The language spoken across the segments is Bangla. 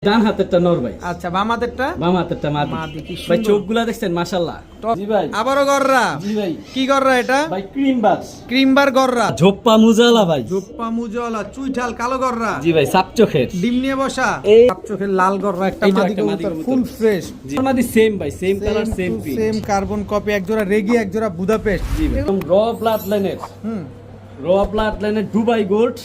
ডান হাতেরটা নর ভাই। আচ্ছা, বাম হাতেরটা বাম হাতেরটা মাদি। মাদি, কি ভাই সুন্দর। চোখগুলা দেখছেন মাশাআল্লাহ। জি ভাই। আবারও গররা। জি ভাই। কি গররা এটা? ভাই ক্রিম বাস। ক্রিমবার গররা। ঝোপ্পা মুজালা ভাই। জোপ্পা মুজলা চুইঠাল কালো গররা। জি ভাই সাপ চোখের। ডিম নিয়ে বসা। এই সাপ চোখের লাল গররা একটা এইটা মাদি একটা মাদি কবুতর কবুতর। Full fresh. জি মাদি সেম ভাই, same colour same print. Same carbon copy, এক জোড়া রেগি, এক জোড়া বুদাপেস্ট। জি ভাই। একদম র ব্লাড লাইনের। হুম। র ব্লাড লাইনের দুবাই গোল্ড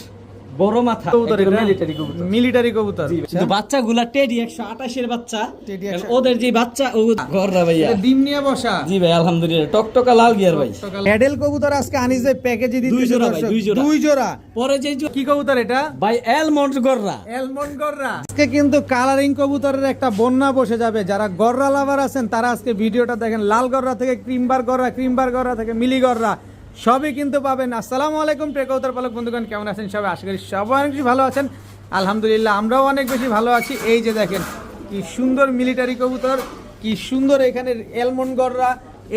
বড় মাথা। কবুতর এটা? মিলিটারি কবুতর। মিলিটারি কবুতর। জি ভাই। কিন্তু বাচ্চাগুলা টেডি 128 এর বাচ্চা। টেডি কারণ 128 ওদের যে বাচ্চা ও গররা ভাইয়া। এটা ডিম নিয়ে বসা। জি ভাই আলহামদুলিল্লাহ টকটকা লাল গিয়ার ভাই। প্যাডেল কবুতর আজকে আনিস ভাই প্যাকেজে দিতেছে। দুই জোড়া ভাই, দর্শক। দুই জোড়া। দুই জোড়া। পরে যে কি কবুতর এটা? ভাই এলমন্ড গররা। এলমন্ড গররা। আজকে কিন্তু কালারিং কবুতরের একটা বন্যা বসে যাবে। যারা গররা লাভার আছেন তারা আজকে ভিডিওটা দেখেন। লাল গররা থেকে ক্রিমবার গররা, ক্রিমবার গররা থেকে মিলি গররা সবই কিন্তু পাবেন। আসসালামু আলাইকুম প্রিয় কবুতর পালক বন্ধুগণ, কেমন আছেন সবাই? আশা করি সবাই অনেক বেশি ভালো আছেন। আলহামদুলিল্লাহ আমরাও অনেক বেশি ভালো আছি। এই যে দেখেন কি সুন্দর মিলিটারি কবুতর, কি সুন্দর এখানে এলমন্ড গররা।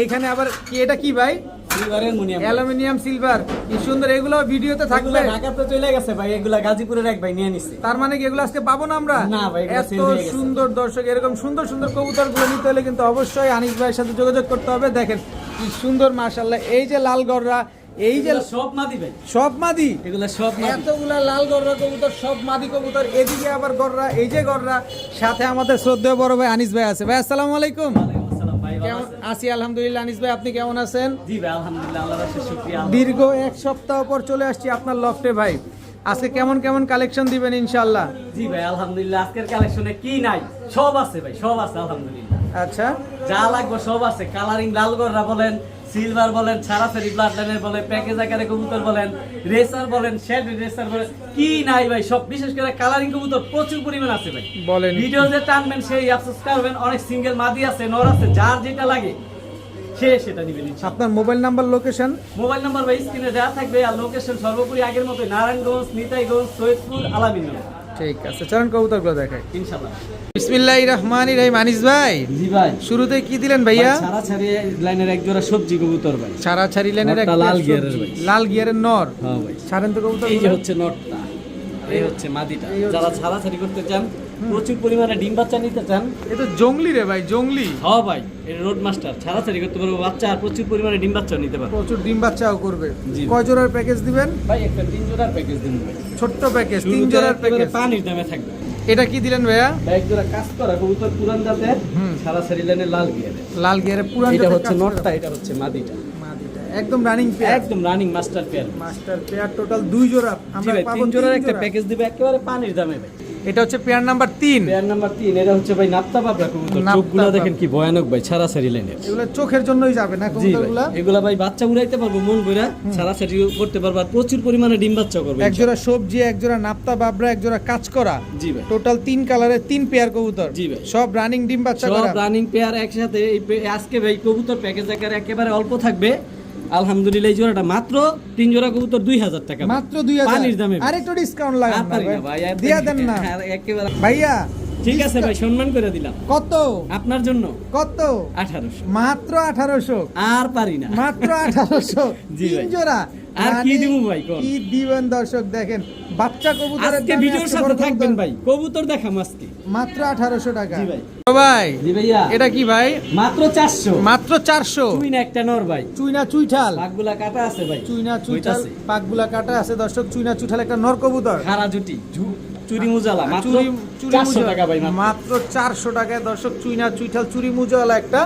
এখানে আবার কি, এটা কি ভাই? সিলভারের মুনিয়াম। অ্যালুমিনিয়াম সিলভার, কি সুন্দর। এগুলো ভিডিওতে থাকবে। ঢাকাতে চলে গেছে ভাই, এগুলা গাজীপুরের এক ভাই নিয়ে নিছে। তার মানে কি এগুলো আজকে পাবো না আমরা? না ভাই, এগুলো এত sell হয়ে গেছে। সুন্দর দর্শক, এরকম সুন্দর সুন্দর কবুতর গুলো নিতে হলে কিন্তু অবশ্যই আনিস ভাইয়ের সাথে যোগাযোগ করতে হবে। দেখেন কি সুন্দর মাশাআল্লাহ। এই যে লাল গররা, এই যে এগুলা সব মাদি ভাই, সব মাদি, এগুলা সব মাদি। এতগুলা লাল গররা কবুতর সব মাদি কবুতর। এদিকে আবার গররা, এই যে গররা। সাথে আমাদের শ্রদ্ধেয় বড় ভাই আনিস ভাই আছে। ভাই আসসালামু আলাইকুম। ওয়ালাইকুম আসসালাম ভাই, ভালো কেমন আছেন? আছি আলহামদুলিল্লাহ। আনিস ভাই আপনি কেমন আছেন? জি ভাই আলহামদুলিল্লাহ, আল্লাহর রাশি শুকরিয়া। দীর্ঘ এক সপ্তাহ পর চলে আসছি আপনার লফটে ভাই। আজকে কেমন কেমন কালেকশন দিবেন ইনশাআল্লাহ? জি ভাই আলহামদুলিল্লাহ, আজকের কালেকশনে কি নাই সব আছে ভাই, সব আছে আলহামদুলিল্লাহ। আচ্ছা, যা লাগবে সব আছে। কালারিং লাল গররা বলেন, সিলভার বলেন, সারাসারি ব্লাড লাইনের বলেন, প্যাকেজ আকারে কবুতর বলেন, রেসার বলেন, শেড রেসার বলেন, কি নাই ভাই সব। বিশেষ করে কালারিং কবুতর প্রচুর পরিমাণ আছে ভাই। বলেন। ভিডিও যে টানবেন সেই আফসোস করবেন। অনেক সিঙ্গেল মাদি আছে, নর আছে, যার যেটা লাগে সে সেটা নিবেন ইনশাআল্লাহ। আপনার mobile number, location? Mobile number ভাই স্ক্রিনে দেওয়া থাকবে। আর লোকেশন সর্বোপরি আগের মতো নারায়ণগঞ্জ, নিতাইগঞ্জ, সৈয়দপুর, আলামিন। ঠিক আছে, চলুন কবুতরগুলো দেখাই। ইনশাআল্লাহ। বিসমিল্লাহির রহমানির রহিম। আনিস ভাই জি ভাই। শুরুতে কি দিলেন ভাইয়া? ছাড়া ছাড়ি লাইনের এক জোড়া সবজি কবুতর ভাই। ছাড়া ছাড়ি লাইনের নরটা একটা লাল সবজি। গিয়ারের ভাই। লাল গিয়ারের নর। হ্যাঁ ভাই। ছাড়েন তো কবুতর। এই যে হচ্ছে নটটা, এই হচ্ছে মাদিটা। এই হচ্ছে- যারা ছাড়া ছাড়ি করতে চান, প্রচুর পরিমাণে ডিম বাচ্চা নিতে চান, এ তো জংলি রে ভাই, জংলি। হ্যাঁ ভাই এটা রোড মাস্টার। ছাড়া ছাড়ি করতে পারবো বাচ্চা, আর প্রচুর পরিমাণে ডিম বাচ্চা নিতে পারবো। প্রচুর ডিম বাচ্চাও করবে। জি। কয় জোড়ার প্যাকেজ দিবেন? ভাই একটা 3 জোড়ার প্যাকেজ দিন ভাই। ছোট্ট প্যাকেজ, 3 শুরুতে জোড়ার একেবারে প্যাকেজ। পানির দামে থাকবে। এটা কি দিলেন ভাইয়া? ভাই এক জোড়া কাজ করা কবুতর পুরান জাতের, ছাড়া ছাড়ি লাইনের লাল গিয়ারে। লাল গিয়ারের পুরান এটা জাতের হচ্ছে কাজ করা। নটটা, এটা হচ্ছে মাদিটা। মাদিটা একদম রানিং পেয়ার। একদম running master pair. Master pair total 2 জোড়া। জি আমরা ভাই পাবো 3 জোড়ার 3 একটা জোড়া। প্যাকেজ দিবে একেবারে পানির দামে ভাই। এটা হচ্ছে পেয়ার নাম্বার 3। Pair number 3। এটা হচ্ছে ভাই নাপ্তা বাবরা কবুতর। নাপ্তা চোখগুলো বাবরা। দেখেন কি ভয়ানক ভাই, ছাড়া ছাড়ি লাইনের। এগুলো চোখের জন্যই যাবে না জি ভাই, কবুতরগুলো? এগুলা ভাই বাচ্চা উড়াইতে পারবো মন কইরা, ছাড়াছাড়ি করতে পারবো, আর প্রচুর পরিমাণে ডিম বাচ্চা করবে এক জোড়া সবজি, এক জোড়া নাপ্তা বাবরা, এক জোড়া কাজ করা। জি ভাই। টোটাল 3 কালারের 3 পেয়ার কবুতর। জি ভাই। সব রানিং ডিম বাচ্চা সব করা। রানিং পেয়ার একসাথে। আজকে ভাই কবুতর প্যাকেজ আকারে একেবারে অল্প থাকবে আলহামদুলিল্লাহ। এই জোড়াটা মাত্র 3 জোড়া কবুতর 2000 টাকা ভাই। মাত্র 2000 পানির দামে ভাই। আর একটু ডিসকাউন্ট লাগান আর না পারি না ভাই, ভাই, দিয়া দেন না আর একেবারে ভাইয়া। ঠিক আছে ভাই, সম্মান করে দিলাম কত? আপনার জন্য। কত? 1800। মাত্র 1800। আর পারি না। মাত্র 1800। জি ভাই। 3 জোড়া। আর কি মানে দিবো ভাই, কোন? কি দিবেন দর্শক দেখেন। বাচ্চা কবুতরের আজকে দামে ভিডিওর আজকে সাথে বড় থাকবেন কবুতর। ভাই, কবুতর দেখাম আজকে মাত্র 1800 টাকা। জি ভাই। ও ভাই, জি ভাইয়া। এটা কি ভাই? মাত্র 400। মাত্র 400। চুইনা একটা নর ভাই। চুইনা চুইঠাল। পাকগুলা কাটা আছে ভাই। চুইনা চুইঠাল হইতাছে। পাকগুলা কাটা আছে দর্শক। চুইনা চুইঠাল একটা নর কবুতর। খারা জুটি চুরি মুজালা মাত্র চুরি চুরি 400 মুজা- টাকা ভাই মাত্র। মাত্র 400 টাকায় দর্শক চুইনা চুইঠাল চুরি মুজাওয়ালা একটা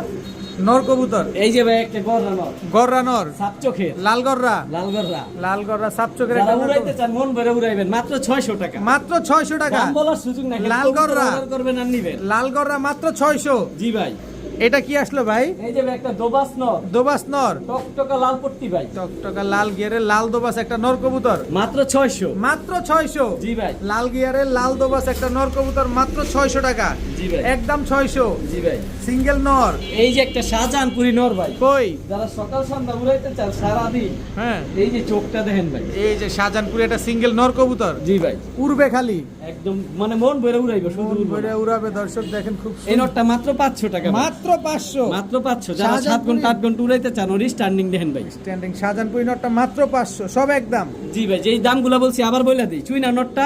নর কবুতর। এই যে ভাই একটা গররা নর, গররা নর, সাপ চোখের, লাল গররা। লাল গররা। লাল গররা সাপ চোখের যারা একটা নর উড়াইতে কবুতর। চান মন ভরে উড়াইবেন মাত্র 600 টাকা। মাত্র 600 টাকা। দাম বলার সুযোগ নাই, লাল গররা। অর্ডার করবেন আর নিবেন। লাল গররা মাত্র 600। জি ভাই। এটা কি আসলো ভাই? এই যে ভাই একটা দোবাস নর, দোবাস নর। টকটকা লাল পট্টি ভাই। টকটকা লাল গিয়ারের লাল দোবাস একটা নর কবুতর। মাত্র 600। মাত্র 600। জি ভাই। লাল গিয়ারের লাল দোবাস একটা নর কবুতর মাত্র 600 টাকা। জি ভাই। একদম 600। জি ভাই। সিঙ্গেল নর। এই যে একটা শাহজাহানপুরি নর ভাই। কই? যারা সকাল সন্ধ্যা উড়াইতে চান সারাদিন, হ্যাঁ, এই যে চোখটা দেখেন ভাই। এই যে শাহজাহানপুরে একটা সিঙ্গেল নর কবুতর। জি ভাই। উড়বে খালি, একদম মানে মন ভরে উড়াইবো, শুধু মন উড়বো ভরে না। উড়াবে দর্শক দেখেন খুব এই সুন্দর। নটটা মাত্র 500 টাকা ভাই। মাত্র 500। মাত্র 500। যারা 7 শাহজাহানপুরি- ঘন্টা 8 ঘন্টা উড়াইতে চান ওর স্ট্যান্ডিং দেখেন ভাই। স্ট্যান্ডিং শাহজাহানপুরি নটটা মাত্র 500, সব একদম। জি ভাই, যেই দামগুলো বলছি আবার বলে দিই। চুইনা নটটা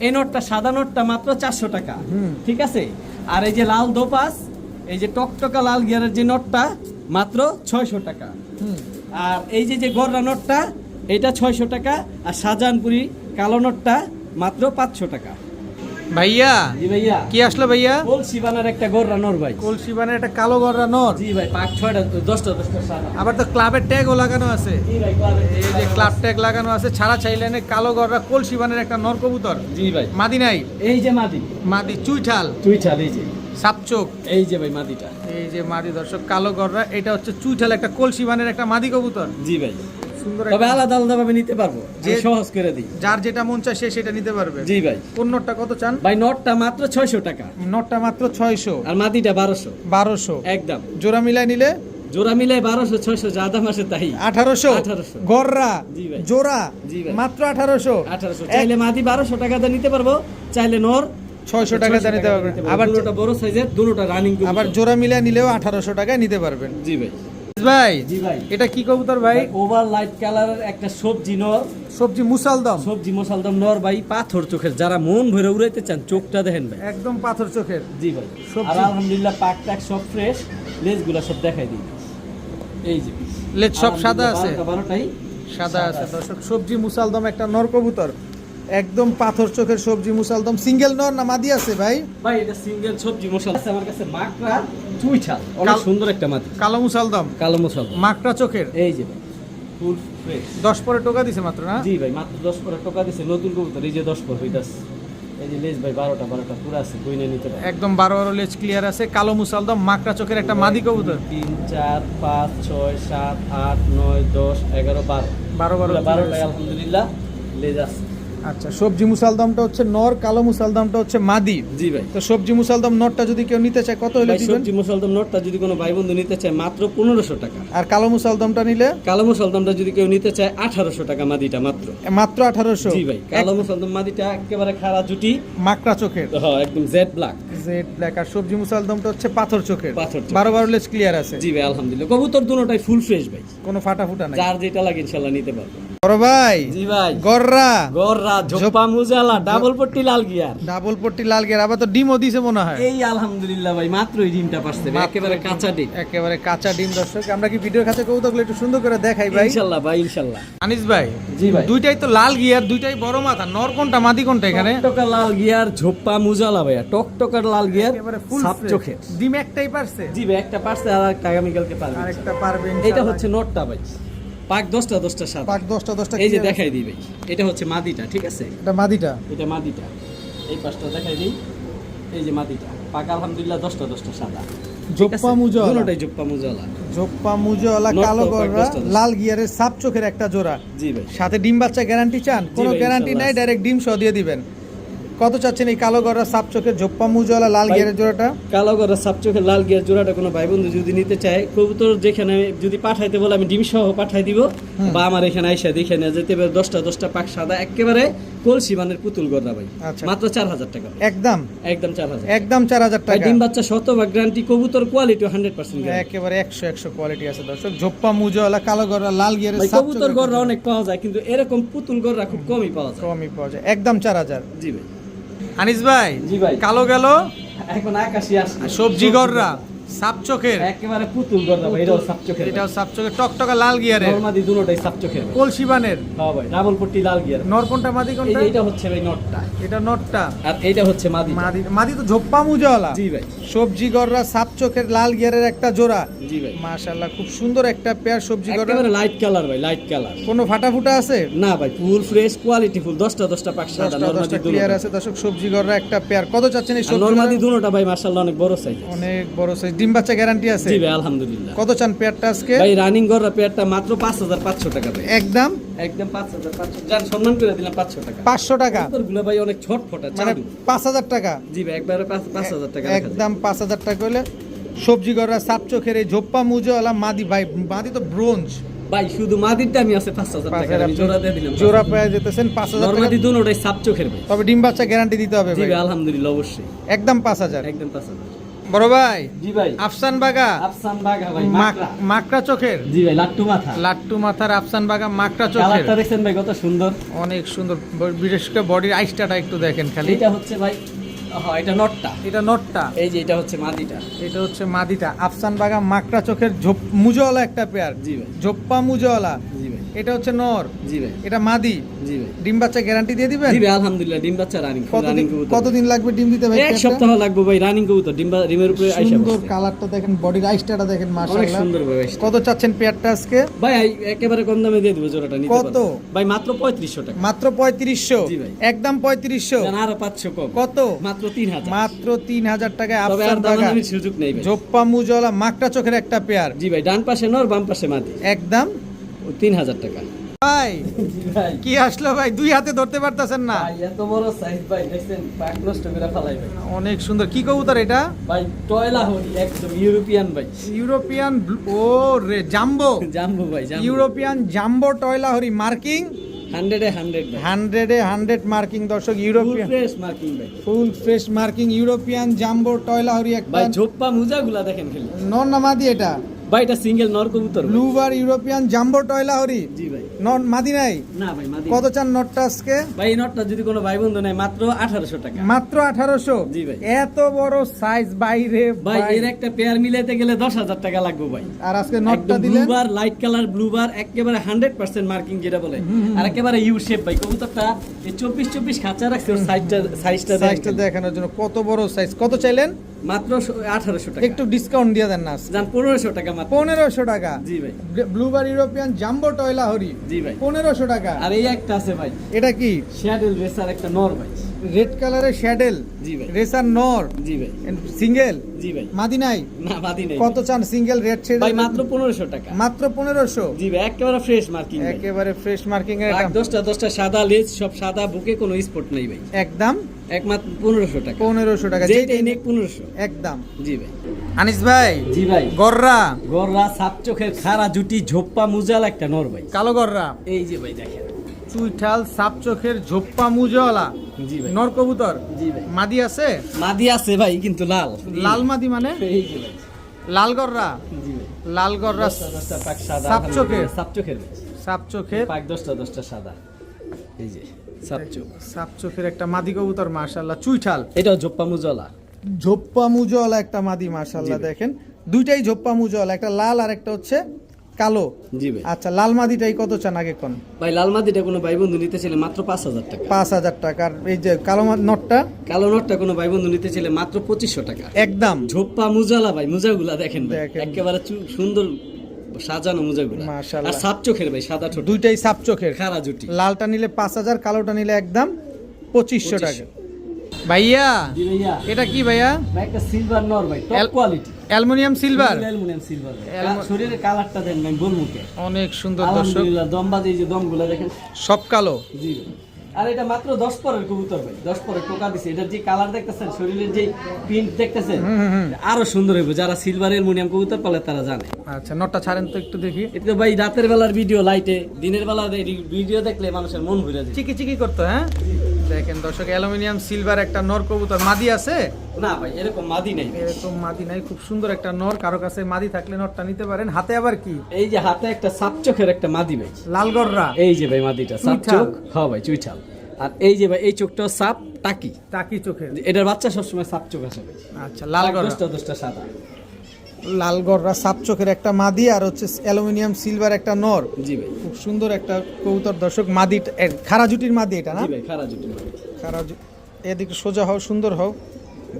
এই নটটা সাদা নটটা মাত্র 400 টাকা, ঠিক আছে। আর এই যে লাল দোপাস, এই যে টকটকা লাল গিয়ারের যে নটটা মাত্র 600 টাকা। আর এই যে গররা নটটা এটা 600 টাকা। আর শাহজাহানপুরি কালো নটটা মাত্র 500 টাকা। ভাইয়া জি ভাইয়া, কি আসলো ভাইয়া? কলসি বানার একটা গররা নর ভাই। কলসি বানের একটা কালো গররা নর। জি ভাই, পাক 6টা 10টা সাদা। আবার তো ক্লাবের ট্যাগও লাগানো আছে। জি ভাই, ক্লাবে এই যে ক্লাব ট্যাগ লাগানো আছে। ছাড়া চাইলেনে কালো গররা কলসি বানের একটা নর কবুতর। জি ভাই, মাদি নাই? এই যে মাদি, মাদি চুইঠাল, চুইঠাল, এই যে সাপচোক। এই যে ভাই মাদিটা। এই যে মাদি দর্শক কালো গররা, এটা হচ্ছে চুইঠাল একটা কলসি বানের একটা মাদি কবুতর। জি ভাই, সুন্দর তবে একটা- আলাদা আলাদা ভাবে নিতে পারবো, যে যে- সহজ করে দিই। যার যেটা মন চায় সে সেটা নিতে পারবে। জি ভাই, কোন নটটা কত চান? ভাই নটটা মাত্র 600 টাকা, নটটা মাত্র 600, আর মাদিটা 1200 1200। একদম। জোড়া মিলাই নিলে জোড়া মিলে 1200 600 যা দাম আসে তাই। 1800। 1800 গররা জি ভাই। জোড়া জি ভাই। মাত্র 1800। 1800 চাইলে মাদি 1200 টাকা দিয়ে নিতে পারবো, চাইলে নর 600 টাকা দিয়ে নিতে পারবেন। আবার দুটোটা বড় সাইজের, দুটোটা রানিং। আবার জোড়া মিলাই নিলেও 1800 টাকায় নিতে পারবেন। জি ভাই। ভাই জি ভাই, এটা কি কবুতর ভাই? ওভার লাইট কালারের একটা সবজি নর, সবজি মুসালদম, সবজি মশালদম নর ভাই, পাথর চোখের। যারা মন ভরে উড়াইতে চান চোখটা দেখেন ভাই। একদম পাথর চোখের। জি ভাই, সবজি। আর আলহামদুলিল্লাহ পাক টাক সব ফ্রেশ, লেজগুলা সব দেখাই দিই। এই যে লেজ সব সাদা আছে, 12টাই সাদা আছে দর্শক। সবজি মুসালদম একটা নর কবুতর, একদম পাথর চোখের সবজি মুসালদম। সিঙ্গেল নর না মাদি আছে ভাই? ভাই এটা সিঙ্গেল সবজি মশাল আছে আমার কাছে। মাকড়া চুইঠাল, অনেক সুন্দর একটা মাটি, কালো মুসালদম, কালো মশাল। মাকড়া চোখের। এই যে ফুল ফ্রেশ। 10 পরে টোকা দিছে মাত্র না? জি ভাই, মাত্র 10 করে টাকা দিছে নতুন কবুতর। এই যে 10 করে হইতাছে। এই যে লেজ ভাই 12টা পুরো আছে, কইনে নিতে পারে। একদম 12 লেজ ক্লিয়ার আছে, কালো মুসালদম মাকড়া চোখের একটা মাদি কবুতর। 3 4 5 6 7 8 9 10 11 12 12টাই আলহামদুলিল্লাহ লেজ আছে। আচ্ছা, সবজি মুসালদমটা হচ্ছে নর, কালো মুসালদমটা হচ্ছে মাদি। জি ভাই, তো সবজি মুসালদম নরটা যদি কেউ নিতে চায় কত হলে ভাই দিবেন? সবজি মুসলদম নোটটা যদি কোনো ভাই বন্ধু নিতে চায় মাত্র 1500 টাকা। আর কালো মুসালদমটা নিলে কালো মুসলদমটা যদি কেউ নিতে চায় 1800 টাকা মাদিটা মাত্র। মাত্র 1800। জি ভাই, কালো মুসলদম মাদিটা একেবারে খাড়া জুটি, মাকড়া চোখের, হ্যাঁ একদম জেড ব্ল্যাক। Jet black. আর সবজি মুসালদমটা হচ্ছে পাথর চোখের, পাথর চোখের। 12 লেজ ক্লিয়ার আছে। জি ভাই আলহামদুলিল্লাহ, কবুতর দুটোটাই ফুল ফ্রেশ ভাই, কোনো ফাটা ফুটা নাই। যার যেটা লাগে ইনশাআল্লাহ নিতে পারবে। বড় ভাই জি ভাই, গররা গররা ঝোপা মুজালা ডাবল পট্টি লাল গিয়ার। ডাবল পট্টি লাল গিয়ার, আবার তো ডিমও দিছে মনে হয়। এই আলহামদুলিল্লাহ ভাই মাত্রই ডিমটা পারছে ভাই, একেবারে কাঁচা ডিম। একেবারে কাঁচা ডিম। দর্শক আমরা কি ভিডিওর কাছে কবুতরগুলো একটু সুন্দর করে দেখাই ভাই? ইনশাআল্লাহ ভাই, ইনশাআল্লাহ। আনিস ভাই, জি ভাই, দুইটাই তো লাল গিয়ার, দুইটাই বড় মাথা। নর কোনটা মাদি কোনটা এখানে? টকটকা লাল গিয়ার ঝোপা মুজালা ভাইয়া, টকটকার লাল গিয়ার একেবারে ফুল সাপ চোখের। ডিম একটাই পারছে, জি ভাই, একটা পারছে আর একটা আগামীকালকে পারবে। আরেকটা পারবে এটা ইনশাআল্লাহ। হচ্ছে নটটা ভাই, পাক 10টা সাদা। পাক 10টা এই যে দেখাই দিই ভাই, এটা হচ্ছে মাদিটা, ঠিক আছে। এটা মাদিটা। এটা মাদিটা, এই পাশটা দেখাই দিই। এই যে মাদিটা, পাক আলহামদুলিল্লাহ 10টা সাদা। জোপ্পা মুজালা, দুটোটাই জোপ্পা মুজালা। জোপ্পা মুজালা নট কালো তো পাক গররা 10টা। লাল গিয়ারের সাপ চোখের একটা জোড়া। জি ভাই, সাথে ডিম বাচ্চা গ্যারান্টি চান? কোনো ভাই, গ্যারান্টি নাই, ইনশাআল্লাহ। ডাইরেক্ট ডিম সহ দিয়ে দিবেন। কত চাচ্ছেন এই কালো গররা সাপ চোখের জোপ্পা মুজালা লাল ভাই, গিয়ারের জোড়াটা? কালো গড়া সাপ চোখের লাল গিয়ার জোড়াটা কোনো ভাই বন্ধু যদি নিতে চায়, কবুতর যেখানে যদি পাঠাইতে বলে আমি ডিম সহ পাঠাই দিব, বা আমার এখানে আইসা দেখে নিয়ে যেতে পারে। 10টা পাক সাদা, একেবারে কলসি মানের পুতুল গড়া ভাই, আচ্ছা। মাত্র 4000 টাকা। একদম একদম 4000। একদম 4000 ভাই টাকা। ডিম বাচ্চা 100% গ্যারান্টি, কবুতর কোয়ালিটি 100% গ্যারান্টি। একেবারে 100 কোয়ালিটি আছে দর্শক। জোপ্পা মুজালা কালো গররা লাল গিয়ারের ভাই সাপ কবুতর চোখের গড়রা অনেক পাওয়া যায়, কিন্তু এরকম পুতুল গড়রা খুব কমই পাওয়া যায়। কমই পাওয়া যায়। একদম 4000। জি ভাই, আনিস ভাই, জি ভাই, কালো গেল, এখন আকাশি আসে সবজি গররা সাপ চোখের, একেবারে পুতুল গড়রা ভাই, এটাও সাপ চোখের। এটাও সাপ চোখের, টকটকা লাল গিয়ারের, নরমাদি দুটোটাই সাপ চোখের ভাই। কলসি বানের। হ্যাঁ ভাই, ডাবল পট্টি লাল গিয়ার। নর কোনটা মাদি এই কোনটা? যে এটা হচ্ছে ভাই নটটা, এটা নটটা, আর এইটা হচ্ছে মাদি। মাদি। মাদি তো ঝোপ্পা মুজালা। জি ভাই, সবজি গররা সাপ চোখের লাল গিয়ারের একটা জোড়া। জি ভাই, মাশাআল্লাহ, খুব সুন্দর একটা পেয়ার সবজি গররা। একেবারে লাইট কালার ভাই, লাইট কালার। কোনো ফাটা ফুটা আছে? না ভাই, ফুল ফ্রেশ কোয়ালিটি ফুল। 10টা পাক সাদা, 10টা নরমাদি ক্লিয়ার দুটো। আছে দর্শক। সবজি গররা একটা পেয়ার। কত চাচ্ছেন এই আর সবজি নরমাদি গররা? দুটোটা ভাই মাশাআল্লাহ অনেক বড় সাইজ। অনেক বড় সাইজ। ডিম বাচ্চা গ্যারান্টি আছে? জি ভাই আলহামদুলিল্লাহ। কত চান পেয়ারটা আজকে? ভাই রানিং গড়রা পেয়ারটা মাত্র 5500 টাকা ভাই, একদম একদম 5500। জান সম্মান করে দিলাম 500 টাকা। 500 টাকা, কবুতরগুলো ভাই অনেক ছটফটা মানে চালু। 5000 টাকা। জি ভাই, একবারে 5000 টাকা রাখা যায়। একদম 5000 টাকা হলে সবজি গররা সাপ চোখের এই ঝোপ্পা মুজালা মাদি। ভাই মাদি তো ব্রোঞ্জ। ভাই শুধু মাদির দামই আছে 5000 টাকা, আমি জোড়া দিয়ে দিলাম। জোড়া পেয়ে যেতেছেন 5000 টাকা। নরমাদি দুটোটাই সাপ চোখের ভাই। তবে ডিম বাচ্চা গ্যারান্টি দিতে হবে জি ভাই। ভাই আলহামদুলিল্লাহ, অবশ্যই একদম 5000। একদম 5000। বড় ভাই জি ভাই আফসান বাগা আফসান বাঘা ভাই মাকড়া চোখের, জি ভাই লাট্টু মাথা, লাট্টু মাথার আফসান বাগা মাকড়া চোখের, কালারটা দেখছেন ভাই কত সুন্দর, অনেক সুন্দর। বিশেষ করে বডির আইসটাটা একটু দেখেন খালি। এটা হচ্ছে ভাই এটা নটটা, এটা নটটা, এই যে এটা হচ্ছে মাদিটা। এটা হচ্ছে মাদিটা। আফসান বাগা মাকড়া চোখের মুজওয়ালা একটা পেয়ার, জি ভাই ঝোপ্পা মুজওয়ালা। জি ভাই এটা হচ্ছে নর, জি ভাই এটা মাদি। জি ভাই ডিম বাচ্চা গ্যারান্টি দিয়ে দিবেন? জি ভাই আলহামদুলিল্লাহ ডিম বাচ্চা রানিং কবুতর। কতদিন লাগবে ডিম দিতে ভাই? এক সপ্তাহ লাগবে ভাই রানিং কবুতর ডিমের উপরে আইসা সুন্দর বসছে। কালারটা দেখেন, বডির আইসটাটা দেখেন অনেক মাশাআল্লাহ। সুন্দর ভাই আইসটা। কত চাচ্ছেন পেয়ারটা আজকে? ভাই একেবারে কম দামে দিয়ে দেব জোড়াটা নিতে কত? পারবেন। ভাই মাত্র 3500 টাকা। মাত্র 3500? জি ভাই। একদম 3500? জান আর 500 কম। কত? মাত্র 3000। মাত্র 3000 টাকায় তবে আফসান আর বাগা দামাদামির সুযোগ নেই ভাই। ঝোপ্পা মুজওয়ালা মাকড়া চোখের একটা পেয়ার, জি ভাই ডান পাশে নর বাম পাশে মাদি, একদম 3000 টাকা। ভাই জি ভাই কি আসলো ভাই, দুই হাতে ধরতে পারতেছেন না। ভাই এত বড় সাইজ ভাই দেখছেন পাক নষ্ট করে ফেলাই ভাই। অনেক সুন্দর। কি কবুতর এটা? ভাই টয়লা হরি একদম ইউরোপিয়ান ভাই। ইউরোপিয়ান ও রে জাম্বো, জাম্বো ভাই জাম্বো। ইউরোপিয়ান জাম্বো টয়লাহরি মার্কিং 100 এ 100 ভাই। 100 এ 100 মার্কিং দর্শক। ফুল ইউরোপিয়ান ফ্রেশ মার্কিং ভাই। Full fresh marking European jumbo টয়লাহরি একটা ভাই ঝোপ্পা মুজাগুলা দেখেন খালি। নন না মাদি? এটা ভাই এটা সিঙ্গেল নর কবুতর ভাই। ব্লুবার ইউরোপিয়ান জাম্বো টয়লাহরি জি ভাই নন মাদি নাই? না ভাই মাদি। কত চান নটটা আজকে? ভাই এই নটটা যদি কোনো ভাই বন্ধু নেয় মাত্র 1800 টাকা। মাত্র 1800? জি ভাই। এত বড় সাইজ বাইরে ভাই এর একটা পেয়ার মিলাইতে গেলে 10000 টাকা লাগবে ভাই। আর আজকে নটটা দিলেন ব্লুবার লাইট কালার ব্লুবার একেবারে 100% মার্কিং যেটা বলে, আর একেবারে ইউ শেপ ভাই। কবুতরটা এই 24 খাঁচা রাখছে, ওর সাইজটা সাইজটা দেখানোর জন্য। কত বড় সাইজ, কত চাইলেন? মাত্র 1800 টাকা। একটু ডিসকাউন্ট দিয়ে দেন না আজকে। জান 1500 টাকা মাত্র। 1500 টাকা? জি ভাই ব্লুবার ইউরোপিয়ান জাম্বো টয়লাহরি জি ভাই। 1500 টাকা। আর এই একটা আছে ভাই এটা কি? শ্যাডেল রেসার একটা নর ভাই। রেড কালারের শ্যাডেল জি ভাই রেসার নর, জি ভাই সিঙ্গেল? জি ভাই। মাদি নাই? না মাদি নেই। কত চান সিঙ্গেল রেড শ্যাডেল? ভাই মাত্র 1500 টাকা। মাত্র 1500? জি ভাই একেবারে ফ্রেশ মার্কিং ভাই। একেবারে ফ্রেশ মার্কিং এর রাখ এটা 10টা সাদা লেজ, সব সাদা, বুকে কোনো স্পট নাই ভাই। একদম একমাত্র 1500 টাকা। 1500 টাকা যেটাই নেক 1500। একদম। জি ভাই আনিস ভাই জি ভাই। গররা, গররা সাপ চোখের খাড়া জুটি ঝোপ্পা মুজাল একটা নর ভাই। কালো গররা, এই যে ভাই দেখেন। চুইঠাল সাপ চোখের ঝোপ্পা মুজওয়ালা জি ভাই নর কবুতর। জি ভাই। মাদি আছে? মাদি আছে ভাই কিন্তু লাল। লাল মাদি মানে? এই যে ভাই লাল গররা, জি ভাই। লাল গররা 10টা পাক সাদা। সাপ চোখের? সাপ চোখের ভাই। সাপ চোখের পাক 10টা সাদা। এই যে সাপ চোখ। সাপ চোখের একটা মাদি কবুতর মাশাআল্লাহ। চুইঠাল এটাও ঝোপ্পা মুজালা। ঝোপ্পা মুজওয়ালা একটা মাদি মাশাআল্লাহ। জি ভাই। দেখেন দুইটাই ঝোপ্পা মুজওয়ালা, একটা লাল আর একটা হচ্ছে কালো। জি ভাই। আচ্ছা লাল মাদিটাই কত চান আগে কোন? ভাই লাল মাদিটা কোনো ভাই বন্ধু নিতে চাইলে মাত্র 5000 টাকা। 5000 টাকা। আর এই যে কালো নটটা? কালো নটটা কোনো ভাই বন্ধু নিতে চাইলে মাত্র 2500 টাকা। একদম ঝোপ্পা মুজালা ভাই। মুজাগুলা দেখেন ভাই দেখেন। একেবারে সুন্দর সাজানো মুজাগুলা। মাশাআল্লাহ। আর সাপ চোখের ভাই সাদা ছোট দুইটাই সাপ চোখের। খাড়া জুটি। লালটা নিলে 5000, কালোটা নিলে একদম 2500 টাকা। ভাইয়া জি ভাইয়া। এটা কি ভাইয়া? ভাই একটা সিলভার নর ভাই top quality. Aluminium silver? Aluminium silver ভাই। শরীরের কালারটা দেন ভাই বলমুকে। অনেক সুন্দর দর্শক, আলহামদুলিল্লাহ দমবাজি এই যে দমগুলা দেখেন সব কালো। জি ভাই। আর এটা মাত্র 10 পরের কবুতর ভাই। 10 পরের টোকা দিছে। এটার যে কালার দেখতেছেন, শরীরের যে প্রিন্ট দেখতেছেন, আরো সুন্দর হইব। যারা সিলভার অ্যালুমিনিয়াম কবুতর পালে তারা জানে। আচ্ছা নটটা ছাড়েন তো একটু দেখি। এটা তো ভাই রাতের বেলার ভিডিও লাইটে, দিনের বেলা ভিডিও দেখলে মানুষের মন ঘুরে যায়। চিকি চিকি করতো। হ্যাঁ দেখেন দর্শক, অ্যালুমিনিয়াম সিলভার একটা নর কবুতর। মাদি আছে? না ভাই এরকম মাদি নাই। এরকম মাদি নাই। খুব সুন্দর একটা নর। কারো কাছে মাদি থাকলে নরটা নিতে পারেন। হাতে আবার কি? এই যে হাতে একটা সাপ চোখের একটা মাদি ভাই। লাল গররা? এই যে ভাই মাদিটা সাপ চুইঠাল? চোখ। হ্যাঁ ভাই চুইঠাল। আর এই যে ভাই এই চোখটাও সাপ টাকি। টাকি চোখের? এটার বাচ্চা সবসময় সাপ চোখ আসে ভাই। আচ্ছা লাল গররা, 10টা সাদা। লাল গররা সাপ চোখের একটা মাদি আর হচ্ছে অ্যালুমিনিয়াম সিলভার একটা নর। জি ভাই খুব সুন্দর একটা কবুতর দর্শক। মাদি খাড়া জুটির মাদি এটা না? জি ভাই খারা জুটি। খাড়া এদিকে সোজা হও, সুন্দর হও।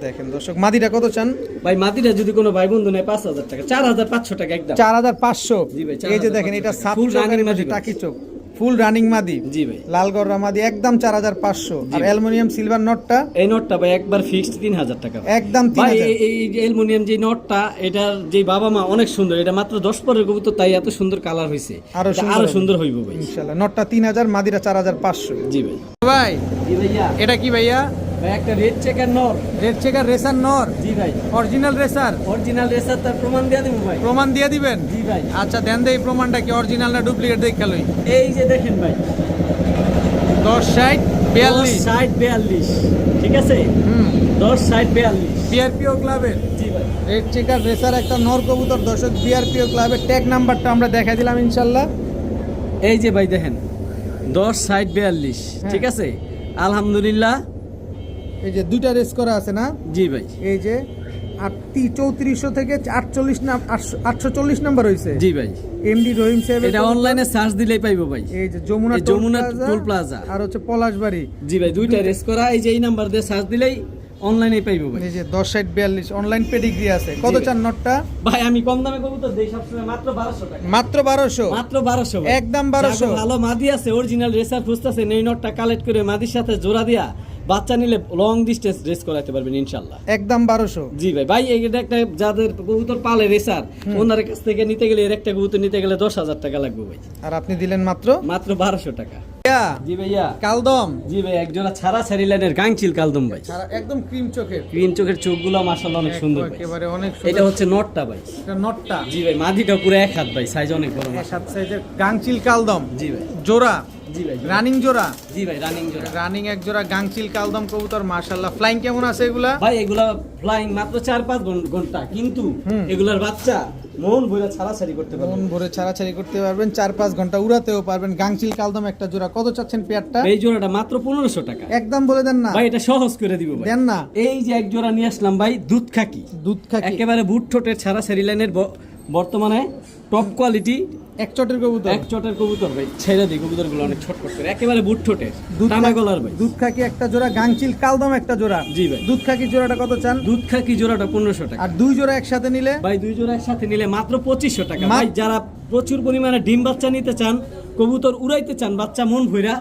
দেখেন দর্শক মাদিটা কত চান? ভাই মাদিটা যদি কোনো ভাই বন্ধু নেয় 5000 টাকা। 4500 টাকা একদম। 4500? জি ভাই, এই যে দেখেন এটা 4500 সাপ ফুল চোখের রানিং মাদি, মাদি। টাকি চোখ, ফুল রানিং মাদি। জি ভাই। লাল গররা মাদি একদম 4500। আর অ্যালুমিনিয়াম সিলভার নটটা? এই নটটা ভাই একবার ফিক্সড 3000 টাকা। একদম ভাই 3000। এই অ্যালুমিনিয়াম যে নটটা, এটার যে বাবা মা অনেক সুন্দর। এটা মাত্র 10 পরের কবুতর, তাই এত সুন্দর কালার হইছে। আরো সুন্দর হইব ভাই ইনশাআল্লাহ। নটটা 3000, মাদিটা 4500। জি ভাই। ভাই জি ভাইয়া। এটা কি ভাইয়া? ভাই একটা রেড চেকার নর। রেড চেকার রেসার নর? জি ভাই। Original racer? অরিজিনাল রেসার, তার প্রমাণ দিয়ে দেবো ভাই। প্রমাণ দিয়ে দিবেন? জি ভাই। আচ্ছা দেন এই প্রমাণটা কি অরিজিনাল না ডুপ্লিকেট দেখে লই। এই যে দেখেন ভাই 1060 42 10-60-42 ঠিক আছে, 10-60-42 বিআরপিও ক্লাবের জি ভাই। রেড চেকার রেসার একটা নর কবুতর দর্শক, বিআরপিও ক্লাবের ট্যাগ নাম্বারটা আমরা দেখা দিলাম ইনশাল্লাহ। এই যে ভাই দেখেন 10-60-42 ঠিক আছে আলহামদুলিল্লাহ। এই যে দুইটা রেস করা আছে না, জি ভাই এই যে 3400 থেকে 840 নাম্বার হয়েছে। জি ভাই, এমডি রহিম সাহেব, এটা অনলাইনে সার্চ দিলেই পাইবো ভাই। এই যে যমুনা এই যমুনা টোল প্লাজা আর হচ্ছে পলাশবাড়ি। জি ভাই, দুইটা রেস করা, এই যে এই নাম্বার দিয়ে সার্চ দিলেই অনলাইনে পাইবো ভাই। এই যে 10-60-42 অনলাইন পেডিগ্রি আছে। কত জি ভাই। চান নটটা? ভাই আমি কম দামে কবুতর দেই সবসময়, মাত্র 1200 টাকা। মাত্র 1200, মাত্র 1200 ভাই। একদম 1200। যাকে ভালো মাদি আছে, অরিজিনাল রেসার খুঁজতেছে, এই নটটা কালেক্ট করে মাদির সাথে জোড়া দিয়া বাচ্চা নিলে লং ডিস্টেন্স রেস করাতে পারবেন ইনশাআল্লাহ। একদম 1200। জি ভাই, ভাই এটা একটা যাদের কবুতর পালে রেসার, ওনার কাছ থেকে নিতে গেলে এর একটা কবুতর নিতে গেলে 10,000 টাকা লাগবে ভাই। আর আপনি দিলেন মাত্র মাত্র 1200 টাকা। ইয়া জি ভাইয়া, কালদম, জি ভাই, একজোড়া ছাড়া ছাড়ি লাইনের গাংচিল কালদম ভাই। সারা একদম ক্রিম চোখের, গ্রিন চোখের চোখগুলো মাশাআল্লাহ অনেক সুন্দর ভাই। একেবারে অনেক সুন্দর। এটা হচ্ছে নটটা ভাই। এটা নটটা, জি ভাই, মাদিটা পুরো এক হাত ভাই, সাইজ অনেক বড় মাশাআল্লাহ। সাত সাইজের গাংচিল কালদম জি ভাই, জোড়া, জি ভাই, রানিং জোড়া, জি ভাই, রানিং জোড়া। রানিং এক জোড়া গাংচিল কালদম কবুতর মাশাআল্লাহ। ফ্লাইং কেমন আছে এগুলা? ভাই এগুলা ফ্লাইং মাত্র 4-5 ঘন্টা, কিন্তু এগুলার বাচ্চা মন ভরে ছাড়াছাড়ি করতে পারবে। মন ভরে ছাড়াছাড়ি করতে পারবেন, 4-5 ঘন্টা উড়াতেও পারবেন। গাংচিল কালদম একটা জোড়া, কত চাচ্ছেন পেয়ারটা? এই জোড়াটা মাত্র 1500 টাকা। একদম বলে দেন না ভাই এটা সহজ করে দিব ভাই, দেন না। এই যে এক জোড়া নিয়ে আসলাম ভাই, দুধ খাকি, দুধ খাকি একেবারে বুট ঠোঁটের ছাড়াছাড়ি লাইনের বর্তমানে টপ কোয়ালিটি এক চটের কবুতর, এক চটের কবুতর ভাই। ছেড়ে দিই কবুতরগুলো অনেক ছোট ছোট করে, একেবারে বুট ঠোঁটের দুধ টানা খাকি- গলার ভাই। দুধ খাকি একটা জোড়া, গাংচিল কালদম একটা জোড়া। জি ভাই, দুধ খাকি জোড়াটা কত চান? দুধ খাকি জোড়াটা 1500 টাকা। আর দুই জোড়া একসাথে নিলে? ভাই দুই জোড়া একসাথে নিলে মাত্র 2500 টাকা। মা- ভাই যারা প্রচুর পরিমাণে ডিম বাচ্চা নিতে চান, কবুতর উড়াইতে চান, বাচ্চা মন ভইরা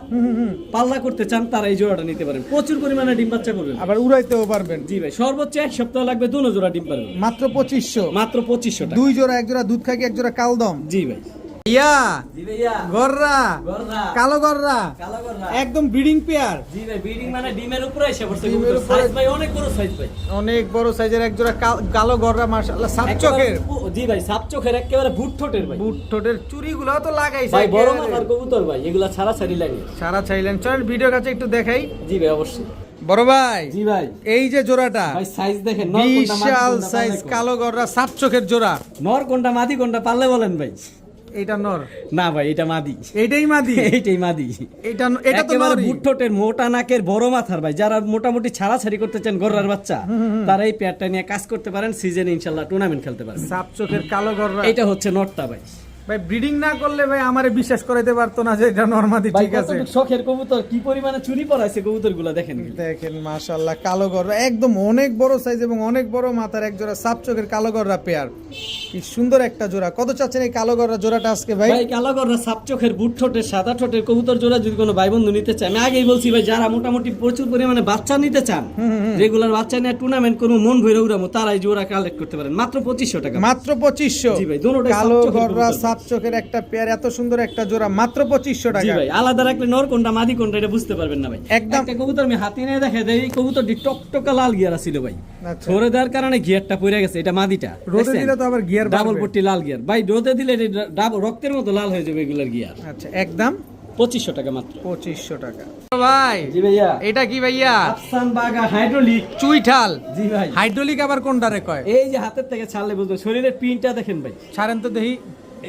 পাল্লা করতে চান, তারা এই জোড়াটা নিতে পারেন। প্রচুর পরিমাণে ডিম বাচ্চা করবেন। আবার উড়াইতেও পারবেন। জি ভাই, সর্বোচ্চ 1 সপ্তাহ লাগবে, দুনো জোড়া ডিম পারবেন। মাত্র 2500, মাত্র 2500 টাকা। দুই জোড়া, এক জোড়া দুধ খাকি, এক জোড়া কালদম। জি ভাই, ইয়া জি ভাইয়া, গররা, গররা, কালো গররা, কালো গররা। একদম ব্রিডিং পেয়ার। জি ভাই, ব্রিডিং মানে ডিমের উপরে এসে পড়ছে ডিমের কবুতর। উপরে- সাইজ ভাই অনেক বড় সাইজ ভাই। অনেক বড় সাইজের এক জোড়া কালো গররা মাশাআল্লাহ, সাত চোখের, জি ভাই, সাপ চোখের, একেবারে বুট ঠোঁটের ভাই। বুট ঠোঁটের চুড়িগুলো তো লাগাইছে ভাই বড় একেবারে। মাথার কবুতর ভাই, এগুলা ছাড়া ছাড়ি লাগে। সারা চাইলেন, চলেন ভিডিও কাছে একটু দেখাই। জি ভাই অবশ্যই। বড় ভাই, জি ভাই, এই যে জোড়াটা ভাই সাইজ দেখেন, নর কোনটা মাদি বিশাল কোনটা সাইজ পারলে কোন? কালো গররা, সাত চোখের জোড়া। নর কোনটা মাদি কোনটা পারলে বলেন ভাই। এটা নর, না ভাই এটা মাদি, এইটাই মাদি, এইটাই মাদি। এটা এটা তো একেবারে নরই। বুট ঠোঁটের, মোটা নাকের, বড় মাথার ভাই। যারা মোটামুটি ছাড়াছাড়ি করতে চান গররার বাচ্চা, তারা এই পেয়ারটা নিয়ে কাজ করতে পারেন। সিজনে ইনশাআল্লাহ টুর্নামেন্ট খেলতে পারবেন। সাপ চোখের কালো গররা। এটা হচ্ছে নটটা ভাই। ভাই ব্রিডিং না করলে ভাই আমারে বিশ্বাস করাইতে পারতো না যে এটা নরমাদি। ভাই ঠিক আছে, কতটুকু শখের কবুতর, কি পরিমাণে চুরি পড়াইছে কবুতর গুলা দেখেন। দেখেন মাশাআল্লাহ কালো গররা, একদম অনেক বড় সাইজ এবং অনেক বড় মাথার এক জোড়া সাপ চোখের কালো গররা পেয়ার। কি সুন্দর একটা জোড়া। কত চাচ্ছেন এই কালো গররা জোড়াটা আজকে ভাই? ভাই কালো গররা, সাপ চোখের, বুট ঠোঁটের, সাদা ঠোঁটের কবুতর জোড়া যদি কোনো ভাই বন্ধু নিতে চায়, আমি আগেই বলছি ভাই, যারা মোটামুটি প্রচুর পরিমাণে বাচ্চা নিতে চান, রেগুলার বাচ্চা নিয়ে টুর্নামেন্ট করবো, মন ভরে উড়াবো, তারাই জোড়া কালেক্ট করতে পারেন মাত্র 2500 টাকা। মাত্র 2500। জি ভাই, দুটোটাই কালো সাপ চোখের গররা কবুতর। সাপ চোখের একটা পেয়ার, এত সুন্দর একটা জোড়া মাত্র 2500 জি টাকা। ভাই, আলাদা রাখলে নর কোনটা মাদি কোনটা এটা বুঝতে পারবেন না ভাই। একদম। একটা কবুতর আমি হাতি নিয়ে দেখে দেই, এই কবুতরটি টকটকা লাল গিয়ার ছিল ভাই। আচ্ছা। ধরে দেওয়ার কারণে গিয়ারটা পড়ে গেছে, এটা মাদিটা। রোদে দিলে তো আবার গিয়ার ডাবল বাড়বে। পট্টি লাল গিয়ার ভাই, রোদে দিলে ডাবল রক্তের মতো লাল হয়ে যাবে এগুলার গিয়ার। আচ্ছা, একদম 2500 টাকা মাত্র। 2500 টাকা। ভাই জি ভাইয়া, এটা কি ভাইয়া? আফসান বাগা হাইড্রোলিক। চুইঠাল। জি ভাই, হাইড্রোলিক আবার কোনটারে কয়? এই যে হাতের থেকে ছাড়লে বুঝবেন, শরীরের পিনটা দেখেন ভাই। ছাড়েন তো দেখি।